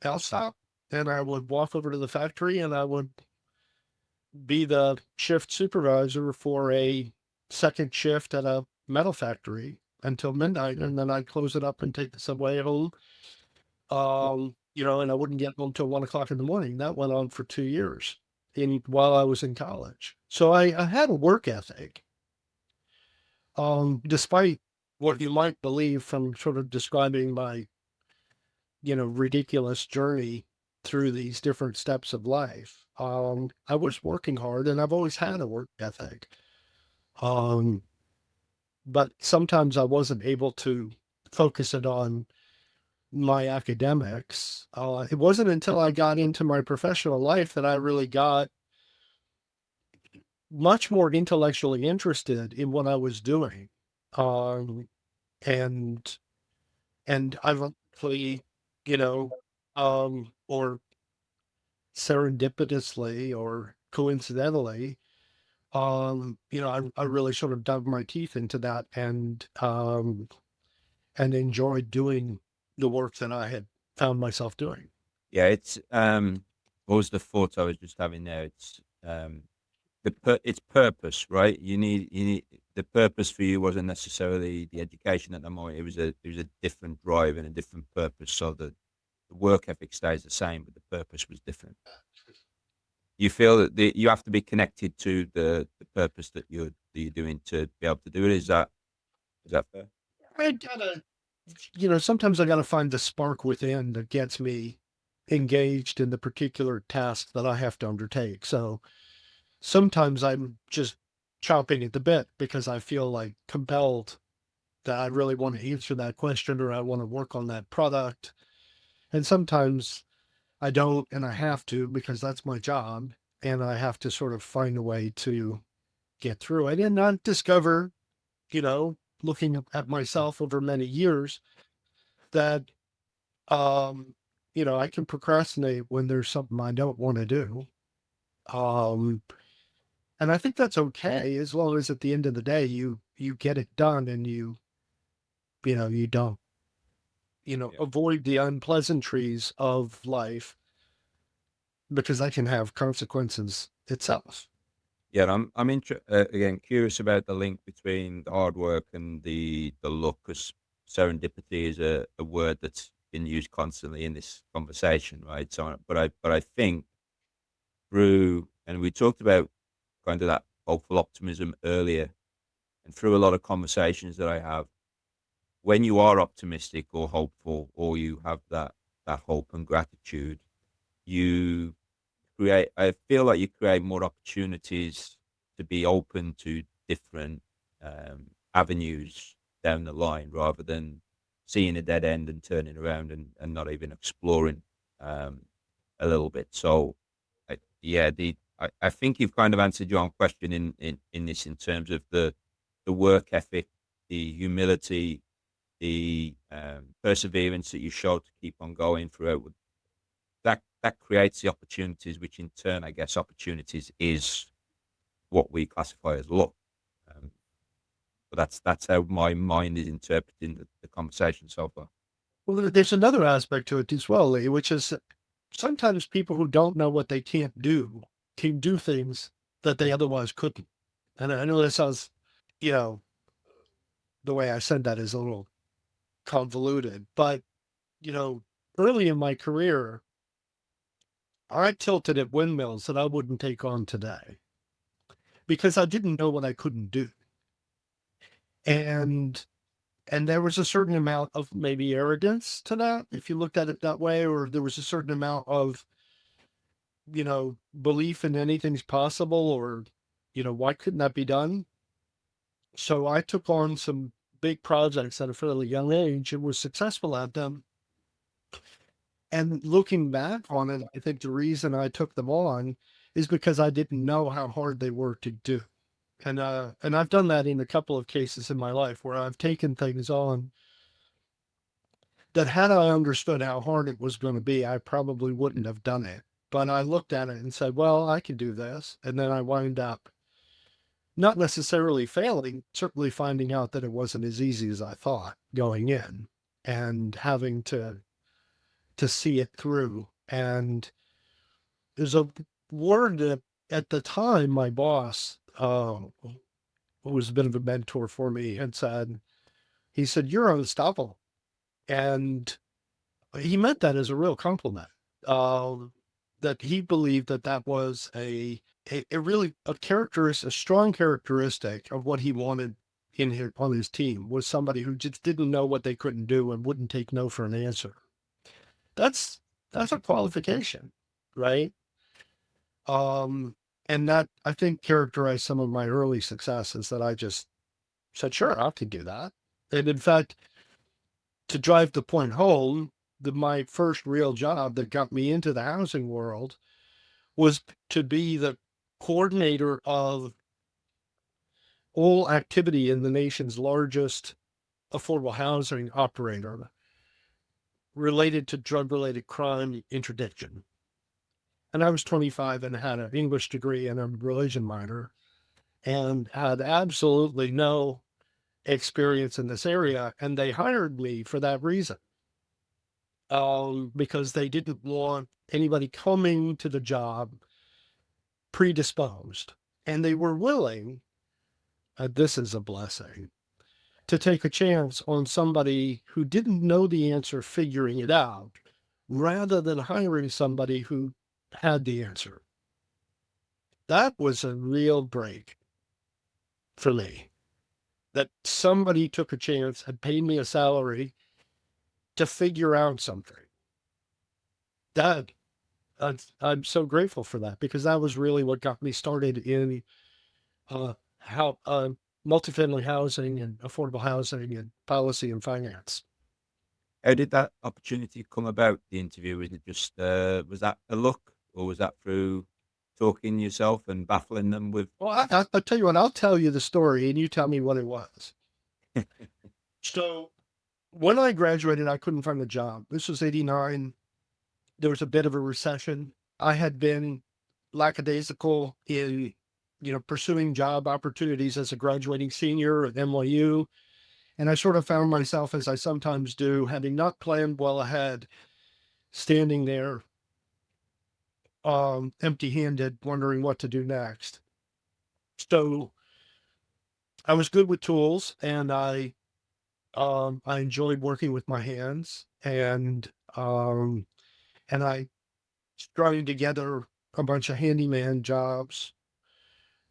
L stop, and I would walk over to the factory and I would be the shift supervisor for a second shift at a metal factory until midnight, and then I'd close it up and take the subway home. And I wouldn't get home till 1 o'clock in the morning. That went on for 2 years while I was in college. So I had a work ethic, despite what you might believe from sort of describing my, ridiculous journey through these different steps of life. I was working hard and I've always had a work ethic. Um, but sometimes I wasn't able to focus it on my academics. It wasn't until I got into my professional life that I really got much more intellectually interested in what I was doing. Um, and ironically, or serendipitously or coincidentally, I really sort of dug my teeth into that and enjoyed doing the work that I had found myself doing. Yeah, it's what was the thought I was just having there? It's it's purpose, right? You need the purpose for you wasn't necessarily the education at the moment. It was a different drive and a different purpose. So the work ethic stays the same, but the purpose was different. You feel that you have to be connected to the purpose that you're doing to be able to do it. Is that fair? I gotta, sometimes I gotta find the spark within that gets me engaged in the particular task that I have to undertake. So sometimes I'm just chomping at the bit because I feel like compelled that I really want to answer that question or I want to work on that product. And sometimes I don't and I have to because that's my job. And I have to sort of find a way to get through it and not discover, you know, looking at myself over many years that, um, I can procrastinate when there's something I don't want to do. Um, and I think that's okay as long as at the end of the day you get it done and you don't, Yeah. avoid the unpleasantries of life because that can have consequences itself. Yeah, again curious about the link between the hard work and the luck, because serendipity is a word that's been used constantly in this conversation, right? So, but I think through, and we talked about kind of that hopeful optimism earlier, and through a lot of conversations that I have, when you are optimistic or hopeful, or you have that hope and gratitude, you I feel like you create more opportunities to be open to different avenues down the line, rather than seeing a dead end and turning around and not even exploring um, a little bit. So, yeah, I think you've kind of answered your own question in this, in terms of the work ethic, the humility, the perseverance that you show to keep on going throughout. That creates the opportunities, which in turn, I guess, opportunities is what we classify as luck. Um, but that's how my mind is interpreting the conversation so far. Well, there's another aspect to it as well, Lee, which is that sometimes people who don't know what they can't do can do things that they otherwise couldn't. And I know that sounds, you know, the way I said that is a little convoluted, but, you know, early in my career, I tilted at windmills that I wouldn't take on today because I didn't know what I couldn't do. And And there was a certain amount of maybe arrogance to that, if you looked at it that way, or there was a certain amount of, belief in anything's possible, or, why couldn't that be done? So I took on some big projects at a fairly young age and was successful at them. And looking back on it, I think the reason I took them on is because I didn't know how hard they were to do. And I've done that in a couple of cases in my life where I've taken things on that had I understood how hard it was going to be, I probably wouldn't have done it. But I looked at it and said, well, I can do this. And then I wound up not necessarily failing, certainly finding out that it wasn't as easy as I thought going in and having to see it through. And there's a word that at the time my boss, who was a bit of a mentor for me, had said, he said, "You're unstoppable." And he meant that as a real compliment. That he believed that that was a really a strong characteristic of what he wanted on his team, was somebody who just didn't know what they couldn't do and wouldn't take no for an answer. That's a qualification, right? And that, I think, characterized some of my early successes, that I just said, sure, I can do that. And in fact, to drive the point home, my first real job that got me into the housing world was to be the coordinator of all activity in the nation's largest affordable housing operator related to drug-related crime interdiction. And I was 25 and had an English degree and a religion minor and had absolutely no experience in this area. And they hired me for that reason, because they didn't want anybody coming to the job predisposed. And they were willing, this is a blessing, to take a chance on somebody who didn't know the answer figuring it out, rather than hiring somebody who had the answer. That was a real break for me, that somebody took a chance and paid me a salary to figure out something. That I'm so grateful for that, because that was really what got me started in how multifamily housing and affordable housing and policy and finance. How did that opportunity come about, the interview? Was it just, was that a look, or was that through talking yourself and baffling them with? Well, I'll tell you what, I'll tell you the story and you tell me what it was. So when I graduated, I couldn't find a job. This was 89. There was a bit of a recession. I had been lackadaisical in, pursuing job opportunities as a graduating senior at NYU. And I sort of found myself, as I sometimes do, having not planned well ahead, standing there empty-handed, wondering what to do next. So I was good with tools, and I enjoyed working with my hands, and I strung together a bunch of handyman jobs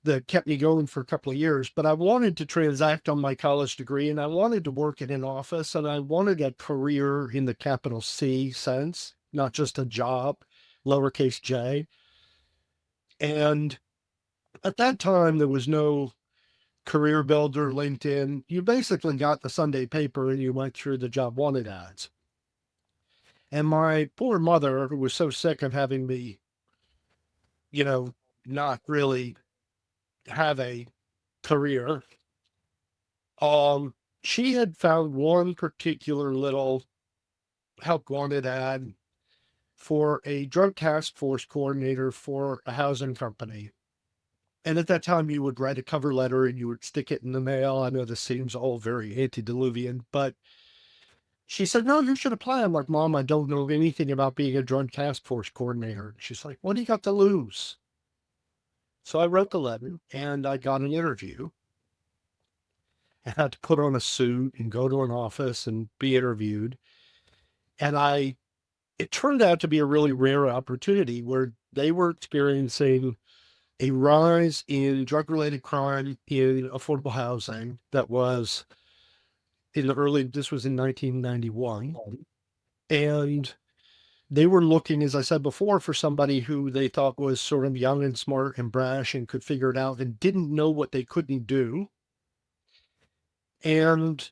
that kept me going for a couple of years. But I wanted to transact on my college degree, and I wanted to work in an office, and I wanted a career in the capital C sense, not just a job, lowercase j. And at that time, there was no Career Builder, LinkedIn. You basically got the Sunday paper and you went through the job wanted ads. And my poor mother, who was so sick of having me, not really have a career, she had found one particular little help wanted ad for a drug task force coordinator for a housing company. And at that time, you would write a cover letter and you would stick it in the mail. I know this seems all very antediluvian, but she said, no, you should apply. I'm like, Mom, I don't know anything about being a drug task force coordinator. She's like, what do you got to lose? So I wrote the letter and I got an interview. I had to put on a suit and go to an office and be interviewed. And it turned out to be a really rare opportunity where they were experiencing a rise in drug-related crime in affordable housing that was this was in 1991. And they were looking, as I said before, for somebody who they thought was sort of young and smart and brash and could figure it out and didn't know what they couldn't do. And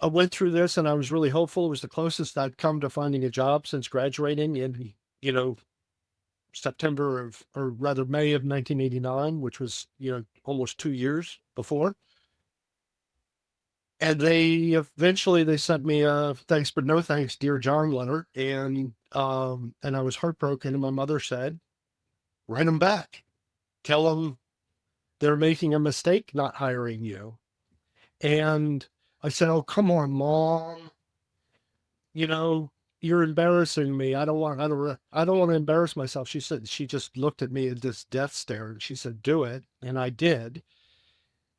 I went through this and I was really hopeful. It was the closest I'd come to finding a job since graduating in, September of, or rather May of 1989, which was, almost 2 years before. And they sent me a thanks but no thanks, dear John letter. And I was heartbroken. And my mother said, write them back. Tell them they're making a mistake not hiring you. And I said, oh, come on, Mom. You're embarrassing me. I don't want to embarrass myself. She said, she just looked at me in this death stare and she said, do it. And I did.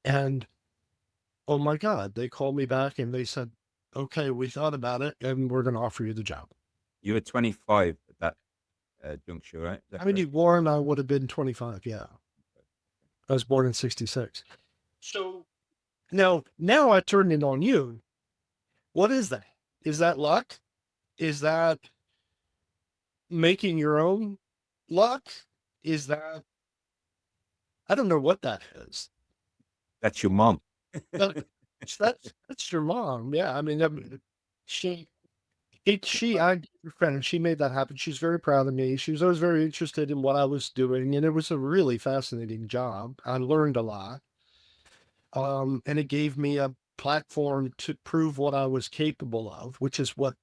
And oh my God, they called me back and they said, okay, we thought about it and we're going to offer you the job. You were 25 at that juncture, right? I mean, Warren, I would have been 25. Yeah. I was born in 66. So now I turned it on you. What is that? Is that luck? Is that making your own luck? Is that, I don't know what that is. That's your mom. That's your mom. Yeah. I mean, she made that happen. She's very proud of me. She was always very interested in what I was doing. And it was a really fascinating job. I learned a lot. And it gave me a platform to prove what I was capable of, which is what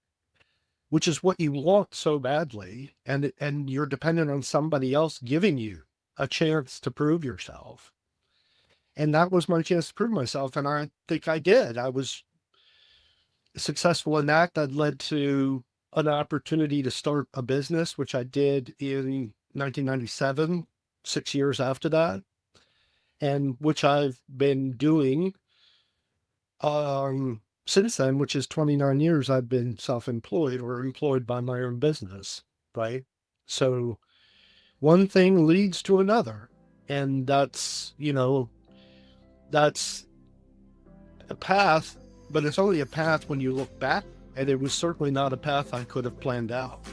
you want so badly. And you're dependent on somebody else giving you a chance to prove yourself. And that was my chance to prove myself. And I think I did. I was successful in that. That led to an opportunity to start a business, which I did in 1997, 6 years after that, and which I've been doing since then, which is 29 years I've been self-employed or employed by my own business, right? So one thing leads to another. And that's a path, but it's only a path when you look back, and it was certainly not a path I could have planned out.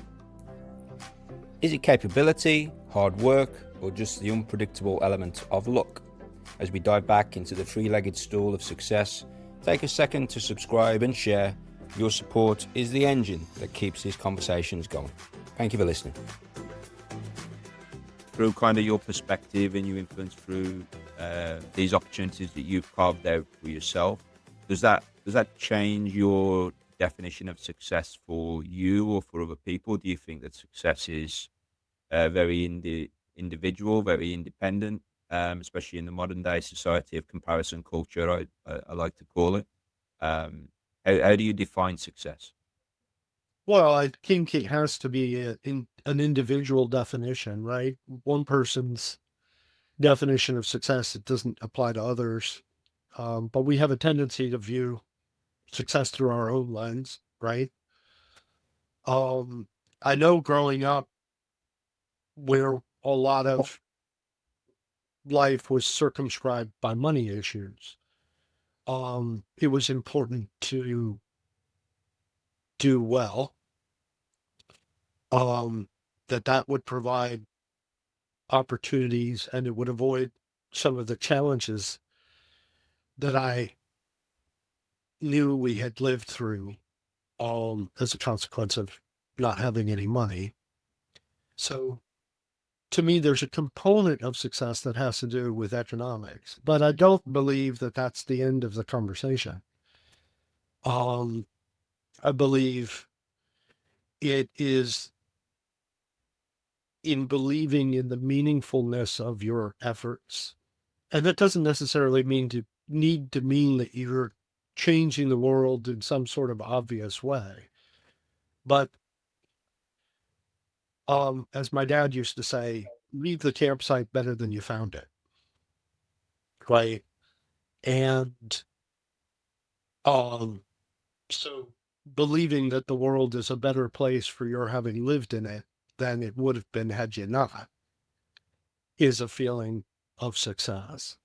Is it capability, hard work, or just the unpredictable element of luck? As we dive back into the three-legged stool of success, take a second to subscribe and share. Your support is the engine that keeps these conversations going. Thank you for listening. Through kind of your perspective and your influence through these opportunities that you've carved out for yourself, does that change your definition of success for you or for other people? Do you think that success is very individual, very independent, especially in the modern day society of comparison culture, I like to call it? How do you define success? Well, I think it has to be an individual definition, right? One person's definition of success, it doesn't apply to others. But we have a tendency to view success through our own lens, right? I know growing up where a lot of life was circumscribed by money issues, it was important to do well, that would provide opportunities and it would avoid some of the challenges that I knew we had lived through, as a consequence of not having any money. So to me, there's a component of success that has to do with economics, but I don't believe that that's the end of the conversation. I believe it is in believing in the meaningfulness of your efforts. And that doesn't necessarily mean that you're changing the world in some sort of obvious way. But as my dad used to say, leave the campsite better than you found it. Right. And so believing that the world is a better place for your having lived in it than it would have been had you not is a feeling of success.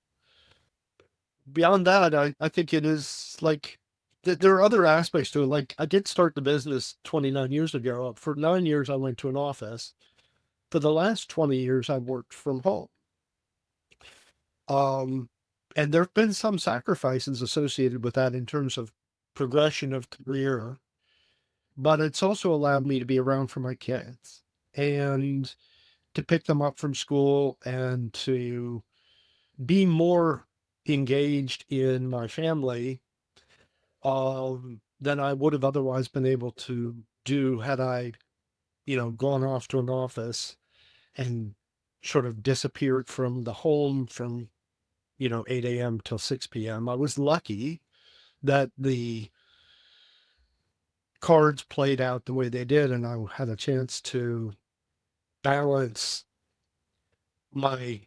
Beyond that, I think it is like there are other aspects to it. Like I did start the business 29 years ago. For 9 years, I went to an office. For the last 20 years, I've worked from home. Um, and there have been some sacrifices associated with that in terms of progression of career, but it's also allowed me to be around for my kids and to pick them up from school and to be more engaged in my family than I would have otherwise been able to do had I, gone off to an office and sort of disappeared from the home from 8 a.m. till 6 p.m. I was lucky that the cards played out the way they did, and I had a chance to balance my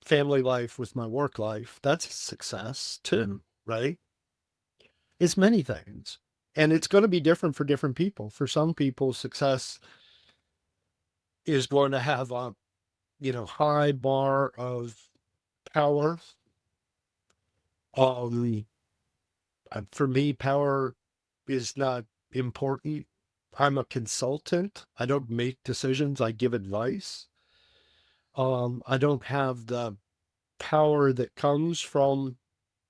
family life with my work life. That's a success too, right? It's many things. And it's going to be different for different people. For some people, success is going to have a, high bar of power. Um, for me, power is not important. I'm a consultant. I don't make decisions. I give advice. I don't have the power that comes from,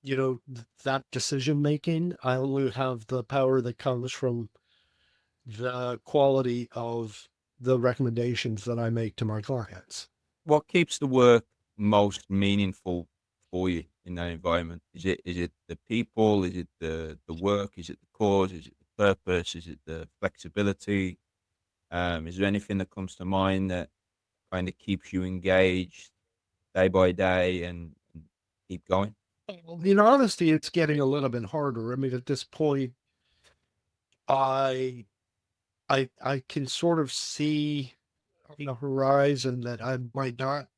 that decision making. I only have the power that comes from the quality of the recommendations that I make to my clients. What keeps the work most meaningful for you in that environment? Is it the people? Is it the work? Is it the cause? Is it the purpose? Is it the flexibility? Is there anything that comes to mind that kind of keeps you engaged day by day and keep going? Well, in honesty, it's getting a little bit harder. I mean, at this point, I I can sort of see on the horizon that I might not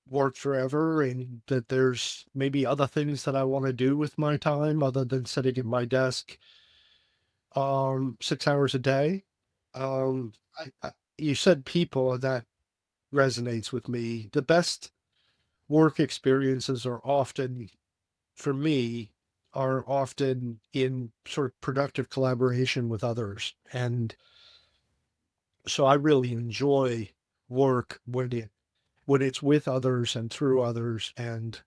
work forever and that there's maybe other things that I want to do with my time other than sitting at my desk 6 hours a day. You said people, and that resonates with me. The best work experiences are often, for me, are often in sort of productive collaboration with others. And so I really enjoy work when it's with others and through others and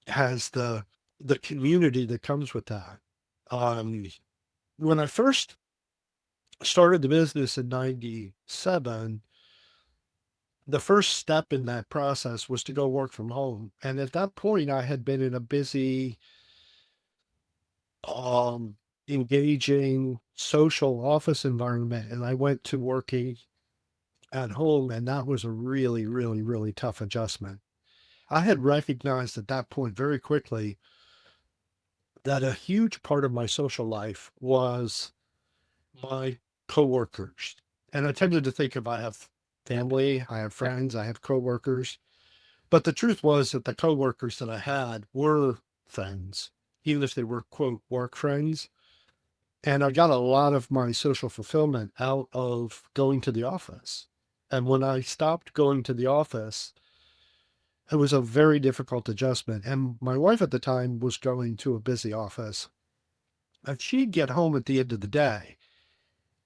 has the community that comes with that. Um, when I first started the business in 97, the first step in that process was to go work from home. And at that point, I had been in a busy, um, engaging social office environment, and I went to working at home, and that was a really, really, really tough adjustment. I had recognized at that point very quickly that a huge part of my social life was my coworkers. And I tended to think if I have family, I have friends, I have coworkers. But the truth was that the coworkers that I had were friends, even if they were quote work friends. And I got a lot of my social fulfillment out of going to the office. And when I stopped going to the office, it was a very difficult adjustment. And my wife at the time was going to a busy office. And she'd get home at the end of the day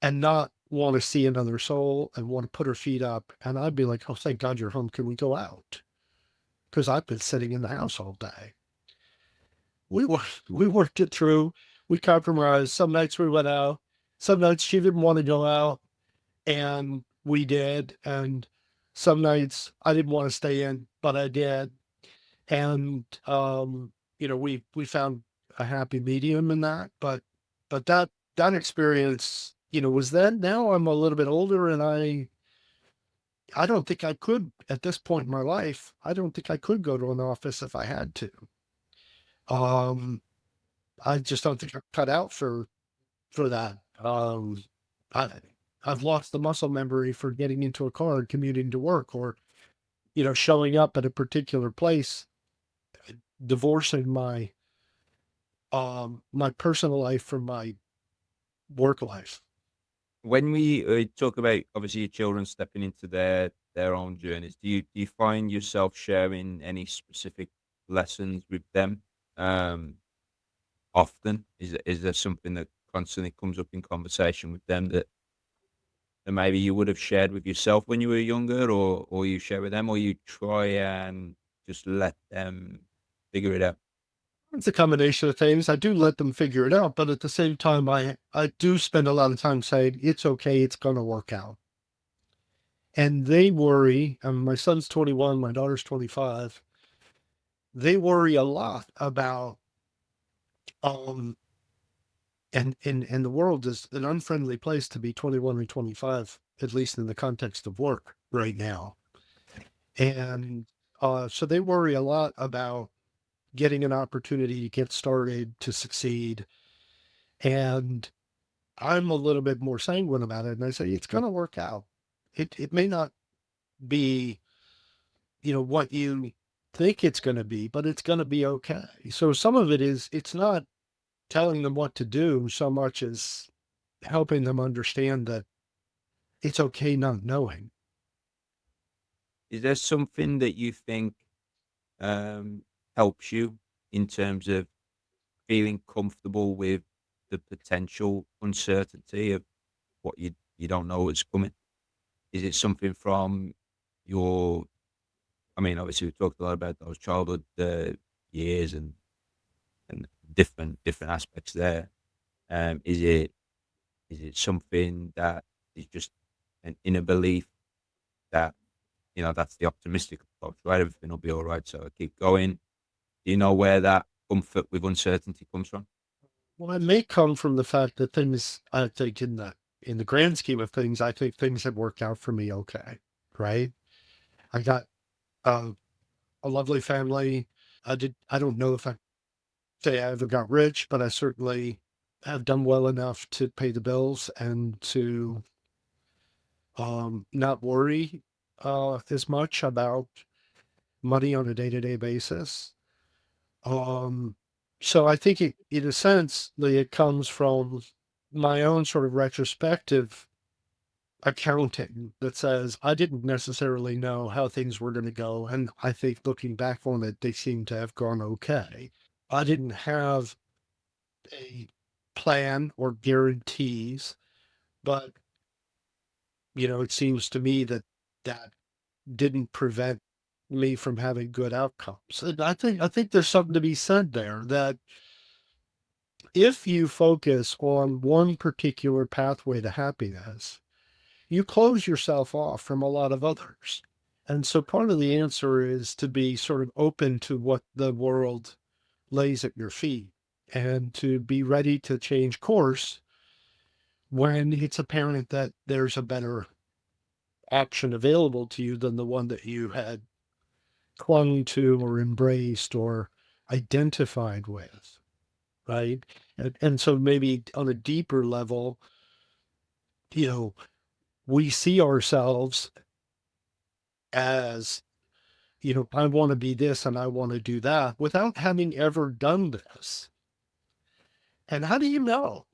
and not want to see another soul and want to put her feet up. And I'd be like, oh, thank God you're home. Can we go out? Because I've been sitting in the house all day. We worked it through. We compromised. Some nights we went out. Some nights she didn't want to go out, and we did. And some nights I didn't want to stay in, but I did. And we found a happy medium in that. But that experience, was then. Now I'm a little bit older, and I don't think I could at this point in my life. I don't think I could go to an office if I had to. Um, I just don't think I'm cut out for that. I I've lost the muscle memory for getting into a car and commuting to work, or showing up at a particular place, divorcing my personal life from my work life. When we talk about obviously your children stepping into their own journeys, do you find yourself sharing any specific lessons with them? Um, often? Is there something that constantly comes up in conversation with them that maybe you would have shared with yourself when you were younger, or you share with them, or you try and just let them figure it out? It's a combination of things. I do let them figure it out, but at the same time, I do spend a lot of time saying, it's okay, it's going to work out. And they worry, and my son's 21, my daughter's 25. They worry a lot about, um, and the world is an unfriendly place to be 21 or 25, at least in the context of work right now. And so they worry a lot about getting an opportunity to get started, to succeed. And I'm a little bit more sanguine about it. And I say, it's going to work out. It may not be, what you think it's going to be, but it's going to be okay. So some of it is, it's not telling them what to do so much as helping them understand that it's okay not knowing. Is there something that you think helps you in terms of feeling comfortable with the potential uncertainty of what you don't know is coming? Is it something from your? I mean, obviously, we talked a lot about those childhood years and different aspects there. Is it something that is just an inner belief that that's the optimistic approach, right? Everything will be all right, so I keep going. Do you know where that comfort with uncertainty comes from? Well, it may come from the fact that things, I think, in the grand scheme of things, I think things have worked out for me okay, right? I got uh, a lovely family. I don't know if I say I ever got rich, but I certainly have done well enough to pay the bills and to not worry as much about money on a day-to-day basis. Um, so I think in a sense, it comes from my own sort of retrospective accounting that says I didn't necessarily know how things were going to go. And I think looking back on it, they seem to have gone okay. I didn't have a plan or guarantees, but, it seems to me that that didn't prevent me from having good outcomes. And I think there's something to be said there that if you focus on one particular pathway to happiness, you close yourself off from a lot of others. And so part of the answer is to be sort of open to what the world lays at your feet and to be ready to change course when it's apparent that there's a better option available to you than the one that you had clung to or embraced or identified with, right? And so maybe on a deeper level, you know, we see ourselves as, I want to be this and I want to do that without having ever done this. And how do you know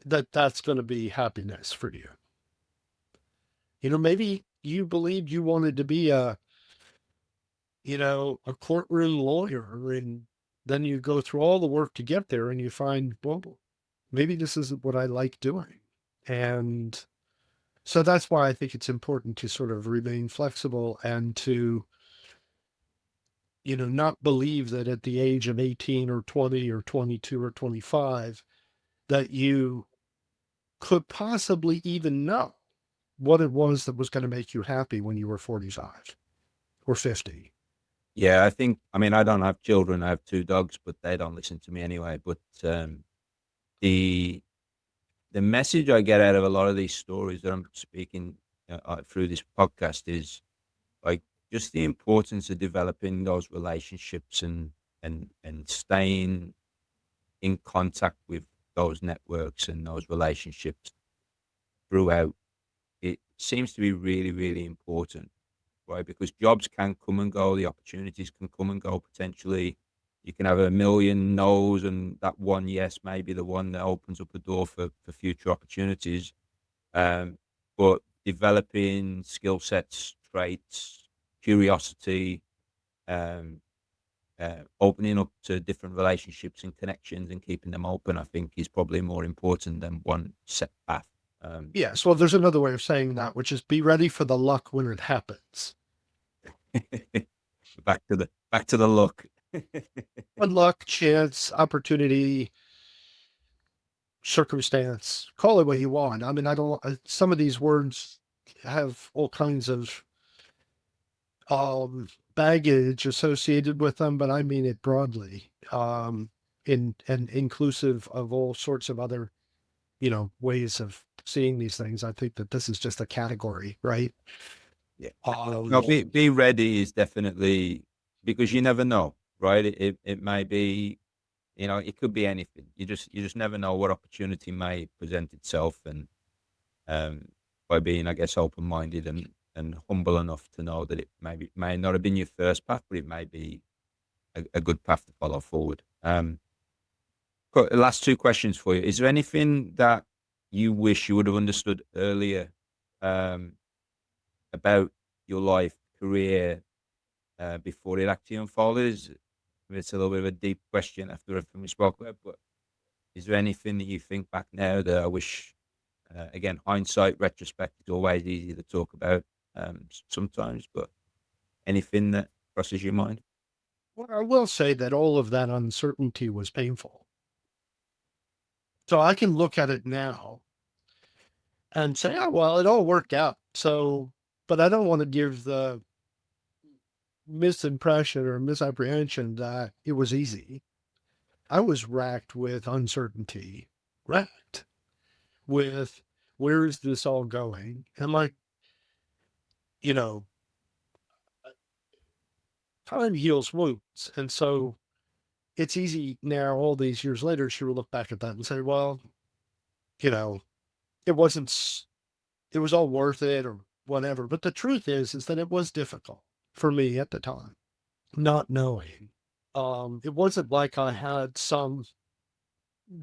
that that's going to be happiness for you? Maybe you believed you wanted to be a courtroom lawyer, and then you go through all the work to get there and you find, well, maybe this isn't what I like doing. And so that's why I think it's important to sort of remain flexible and to, not believe that at the age of 18 or 20 or 22 or 25, that you could possibly even know what it was that was going to make you happy when you were 45 or 50. Yeah, I mean, I don't have children. I have two dogs, but they don't listen to me anyway. But the the message I get out of a lot of these stories that I'm speaking through this podcast is like just the importance of developing those relationships and staying in contact with those networks and those relationships throughout. It seems to be really, really important, right? Because jobs can come and go, the opportunities can come and go potentially. You can have a million no's, and that one yes may be the one that opens up a door for future opportunities. But developing skill sets, traits, curiosity, um, opening up to different relationships and connections and keeping them open, I think, is probably more important than one set path. Yes, well, there's another way of saying that, which is be ready for the luck when it happens. back to the luck. Good luck, chance, opportunity, circumstance, call it what you want. I mean, I don't, some of these words have all kinds of baggage associated with them, but I mean it broadly, in and inclusive of all sorts of other, ways of seeing these things. I think that this is just a category, right? Yeah. Um, No, be ready is definitely, because you never know, right? It may be, it could be anything. You just never know what opportunity may present itself, and um, by being, I guess, open minded and humble enough to know that it may not have been your first path, but it may be a good path to follow forward. Got the last two questions for you. Is there anything that you wish you would have understood earlier, um, about your life, career, before it actually unfolded? It's a little bit of a deep question after everything we spoke about, but is there anything that you think back now that I wish, again, hindsight, retrospect is always easy to talk about, sometimes, but anything that crosses your mind? well, I will say that all of that uncertainty was painful. So I can look at it now and say, oh, well, it all worked out. So, but I don't want to give the misimpression or misapprehension that it was easy. I was racked with uncertainty, racked with where is this all going? And like, you know, time heals wounds. And so it's easy now, all these years later, to look back at that and say, well, you know, it wasn't, it was all worth it or whatever. But the truth is that it was difficult for me at the time, not knowing. It wasn't like I had some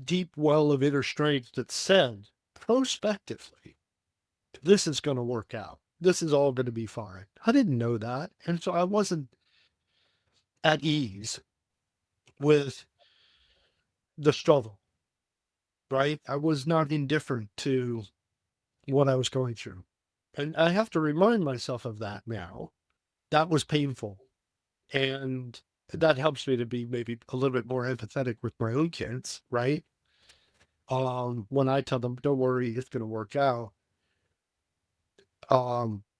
deep well of inner strength that said prospectively, this is going to work out. This is all going to be fine. I didn't know that. And so I wasn't at ease with the struggle, right? I was not indifferent to what I was going through. And I have to remind myself of that now. That was painful. And that helps me to be maybe a little bit more empathetic with my own kids, right? When I tell them, don't worry, it's going to work out,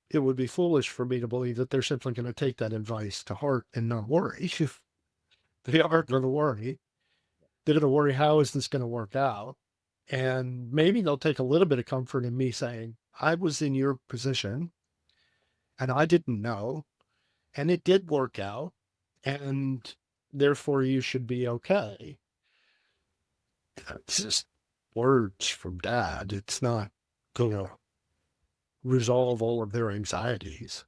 it would be foolish for me to believe that they're simply going to take that advice to heart and not worry. They are going to worry. They're going to worry, how is this going to work out? And maybe they'll take a little bit of comfort in me saying, I was in your position and I didn't know, and it did work out, and therefore you should be okay. It's just words from dad. It's not going to resolve all of their anxieties.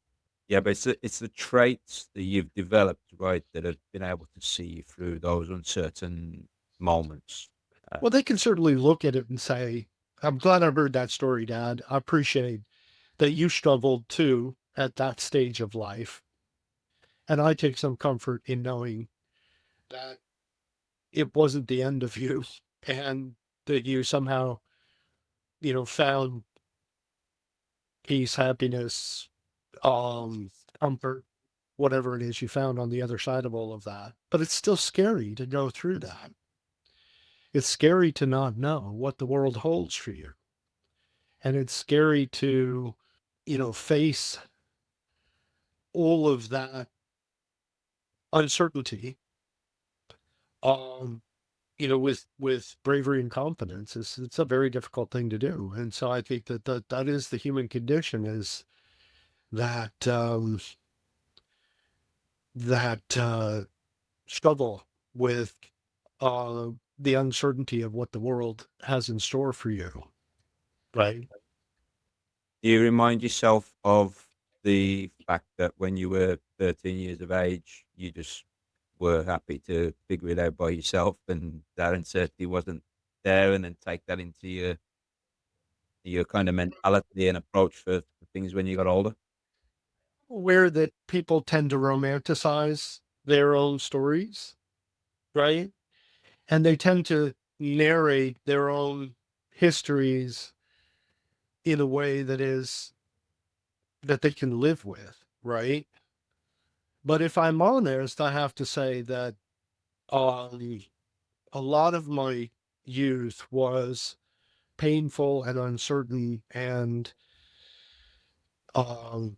Yeah, but it's the traits that you've developed, right, that have been able to see you through those uncertain moments. Well, they can certainly look at it and say, I'm glad I heard that story, Dad. I appreciate that you struggled too at that stage of life. And I take some comfort in knowing that it wasn't the end of you and that you somehow, found peace, happiness, comfort, whatever it is you found on the other side of all of that. But it's still scary to go through that. It's scary to not know what the world holds for you. And it's scary to, face all of that uncertainty, um, with bravery and confidence. It's a very difficult thing to do. And so I think that is the human condition, is that, that struggle with the uncertainty of what the world has in store for you, right? Do you remind yourself of the fact that when you were 13 years of age, you just were happy to figure it out by yourself, and that uncertainty wasn't there, and then take that into your kind of mentality and approach for things when you got older? Where that people tend to romanticize their own stories, right? And they tend to narrate their own histories in a way that they can live with, right? But if I'm honest, I have to say that um, a lot of my youth was painful and uncertain, um,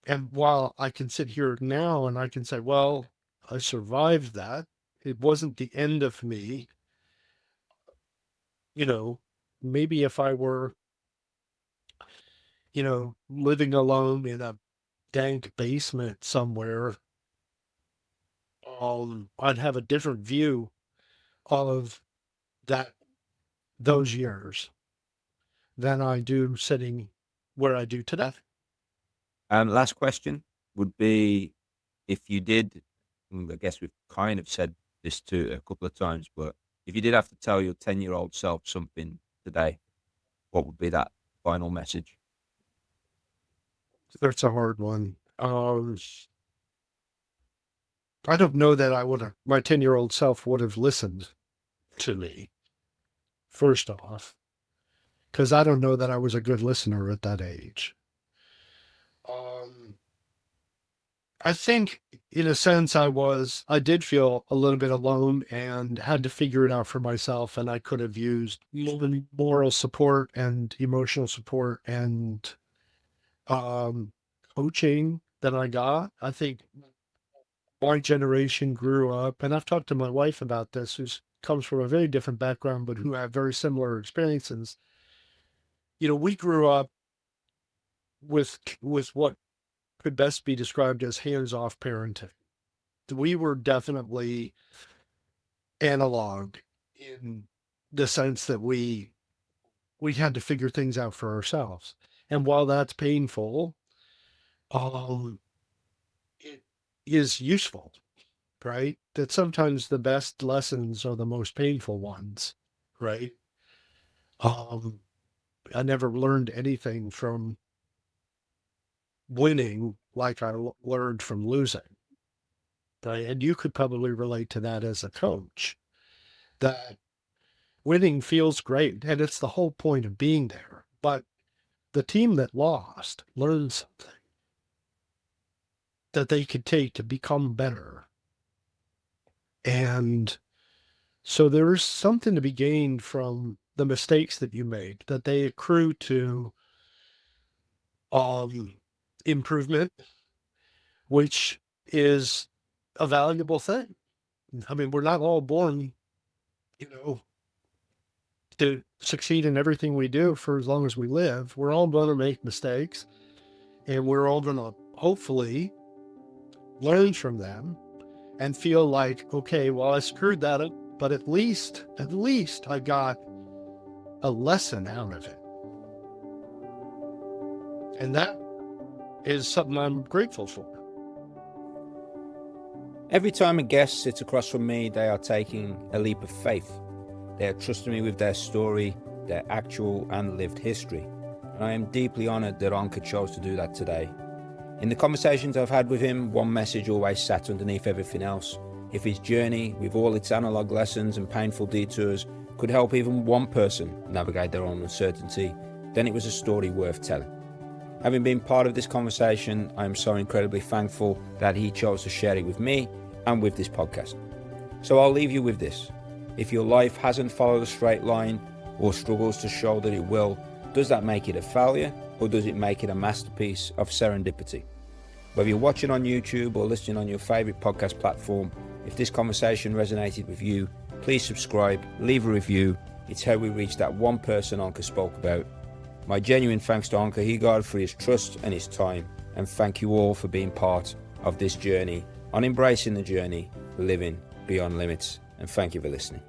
and while I can sit here now and I can say, well, I survived that, it wasn't the end of me. You know, maybe if I were, living alone in a dank basement somewhere, I'd have a different view of that those years than I do sitting where I do today. Last question would be, if you did, I guess we've kind of said this too a couple of times, but if you did have to tell your 10-year-old self something today, what would be that final message? That's a hard one. I don't know that my 10-year-old self would have listened to me, first off, because I don't know that I was a good listener at that age. I think in a sense I did feel a little bit alone and had to figure it out for myself. And I could have used moral support and emotional support and coaching that I got. I think my generation grew up, and I've talked to my wife about this, who comes from a very different background, but who have very similar experiences. We grew up with what could best be described as hands-off parenting. We were definitely analog in the sense that we had to figure things out for ourselves. And while that's painful, it is useful, right? That sometimes the best lessons are the most painful ones, right? I never learned anything from winning like I learned from losing. And you could probably relate to that as a coach, that winning feels great. And it's the whole point of being there. But the team that lost learned something that they could take to become better. And so there's something to be gained from the mistakes that you made, that they accrue to improvement, which is a valuable thing. I mean, we're not all born, to succeed in everything we do for as long as we live. We're all going to make mistakes, and we're all going to hopefully learn from them and feel like, okay, well, I screwed that up, but at least I got a lesson out of it. And that is something I'm grateful for. Every time a guest sits across from me, they are taking a leap of faith. They are trusting me with their story, their actual and lived history. And I am deeply honoured that Anker chose to do that today. In the conversations I've had with him, one message always sat underneath everything else. If his journey, with all its analog lessons and painful detours, could help even one person navigate their own uncertainty, then it was a story worth telling. Having been part of this conversation, I am so incredibly thankful that he chose to share it with me and with this podcast. So I'll leave you with this. If your life hasn't followed a straight line or struggles to show that it will, does that make it a failure, or does it make it a masterpiece of serendipity? Whether you're watching on YouTube or listening on your favourite podcast platform, if this conversation resonated with you, please subscribe, leave a review. It's how we reach that one person Anker spoke about. My genuine thanks to Anker Heegaard for his trust and his time, and thank you all for being part of this journey on embracing the journey, living beyond limits. And thank you for listening.